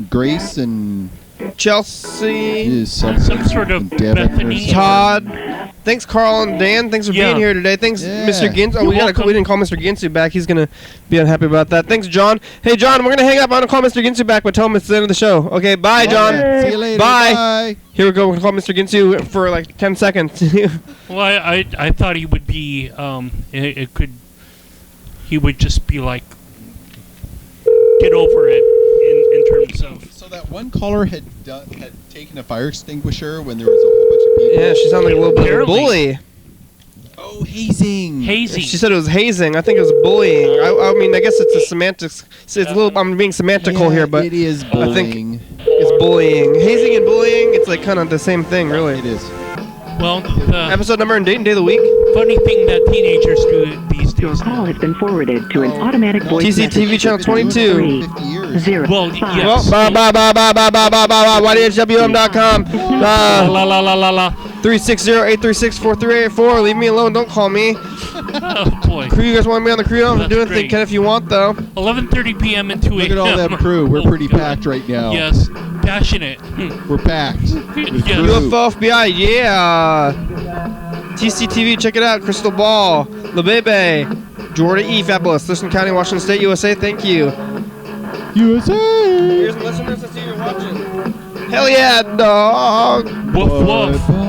Speaker 2: Grace and
Speaker 4: Chelsea.
Speaker 2: Some
Speaker 1: sort of Bethany.
Speaker 4: Todd. Thanks, Carl and Dan. Thanks for being here today. Thanks, Mr. Gintz. Oh, we didn't call Mr. Ginsu back. He's going to be unhappy about that. Thanks, John. Hey, John, we're going to hang up. I'm going to call Mr. Ginsu back, but tell him it's the end of the show. Okay, bye, John.
Speaker 2: See you later.
Speaker 4: Bye. Here we go. We're going to call Mr. Ginsu for like 10 seconds.
Speaker 1: Well, I thought he would be, he would just be like, get over it in terms of.
Speaker 2: So that one caller had taken a fire extinguisher when there was a whole bunch of people.
Speaker 4: Yeah, she sounded like a little bit of a bully.
Speaker 2: Oh, hazing.
Speaker 1: Hazing.
Speaker 4: She said it was hazing. I think it was bullying. I mean, I guess it's a semantics. It's a little. I'm being semantical here, but
Speaker 2: it is bullying.
Speaker 4: I think it's bullying. Hazing and bullying. It's like kind of the same thing, really.
Speaker 2: It is.
Speaker 1: Well,
Speaker 4: episode number and date and day of the week.
Speaker 1: Funny thing that teenagers do these
Speaker 11: Your call has been forwarded to an automatic voice
Speaker 4: TCTV
Speaker 11: message.
Speaker 4: channel 22.
Speaker 11: 0
Speaker 1: Well,
Speaker 11: 5.
Speaker 1: yes.
Speaker 4: YDHWM.com.
Speaker 1: La la la la la la.
Speaker 4: 360-836-4384. Leave me alone. Don't call me.
Speaker 1: Oh boy.
Speaker 4: Crew, you guys want me on the crew? I'm
Speaker 1: That's
Speaker 4: doing anything,
Speaker 1: great.
Speaker 4: Ken, if you want, though.
Speaker 1: 11:30 p.m. and 2 a.m.
Speaker 2: Look at all that crew. We're pretty packed right now.
Speaker 1: Yes, passionate.
Speaker 2: We're packed. with
Speaker 1: Yes.
Speaker 2: crew.
Speaker 4: UFO FBI, yeah. TCTV, check it out. Crystal Ball, La Bebe, Jordan E. Fabulous, Thurston County, Washington State, USA. Thank you.
Speaker 2: USA.
Speaker 4: Here's the listeners. Let's see you're watching. Hell yeah, dog.
Speaker 1: Woof woof.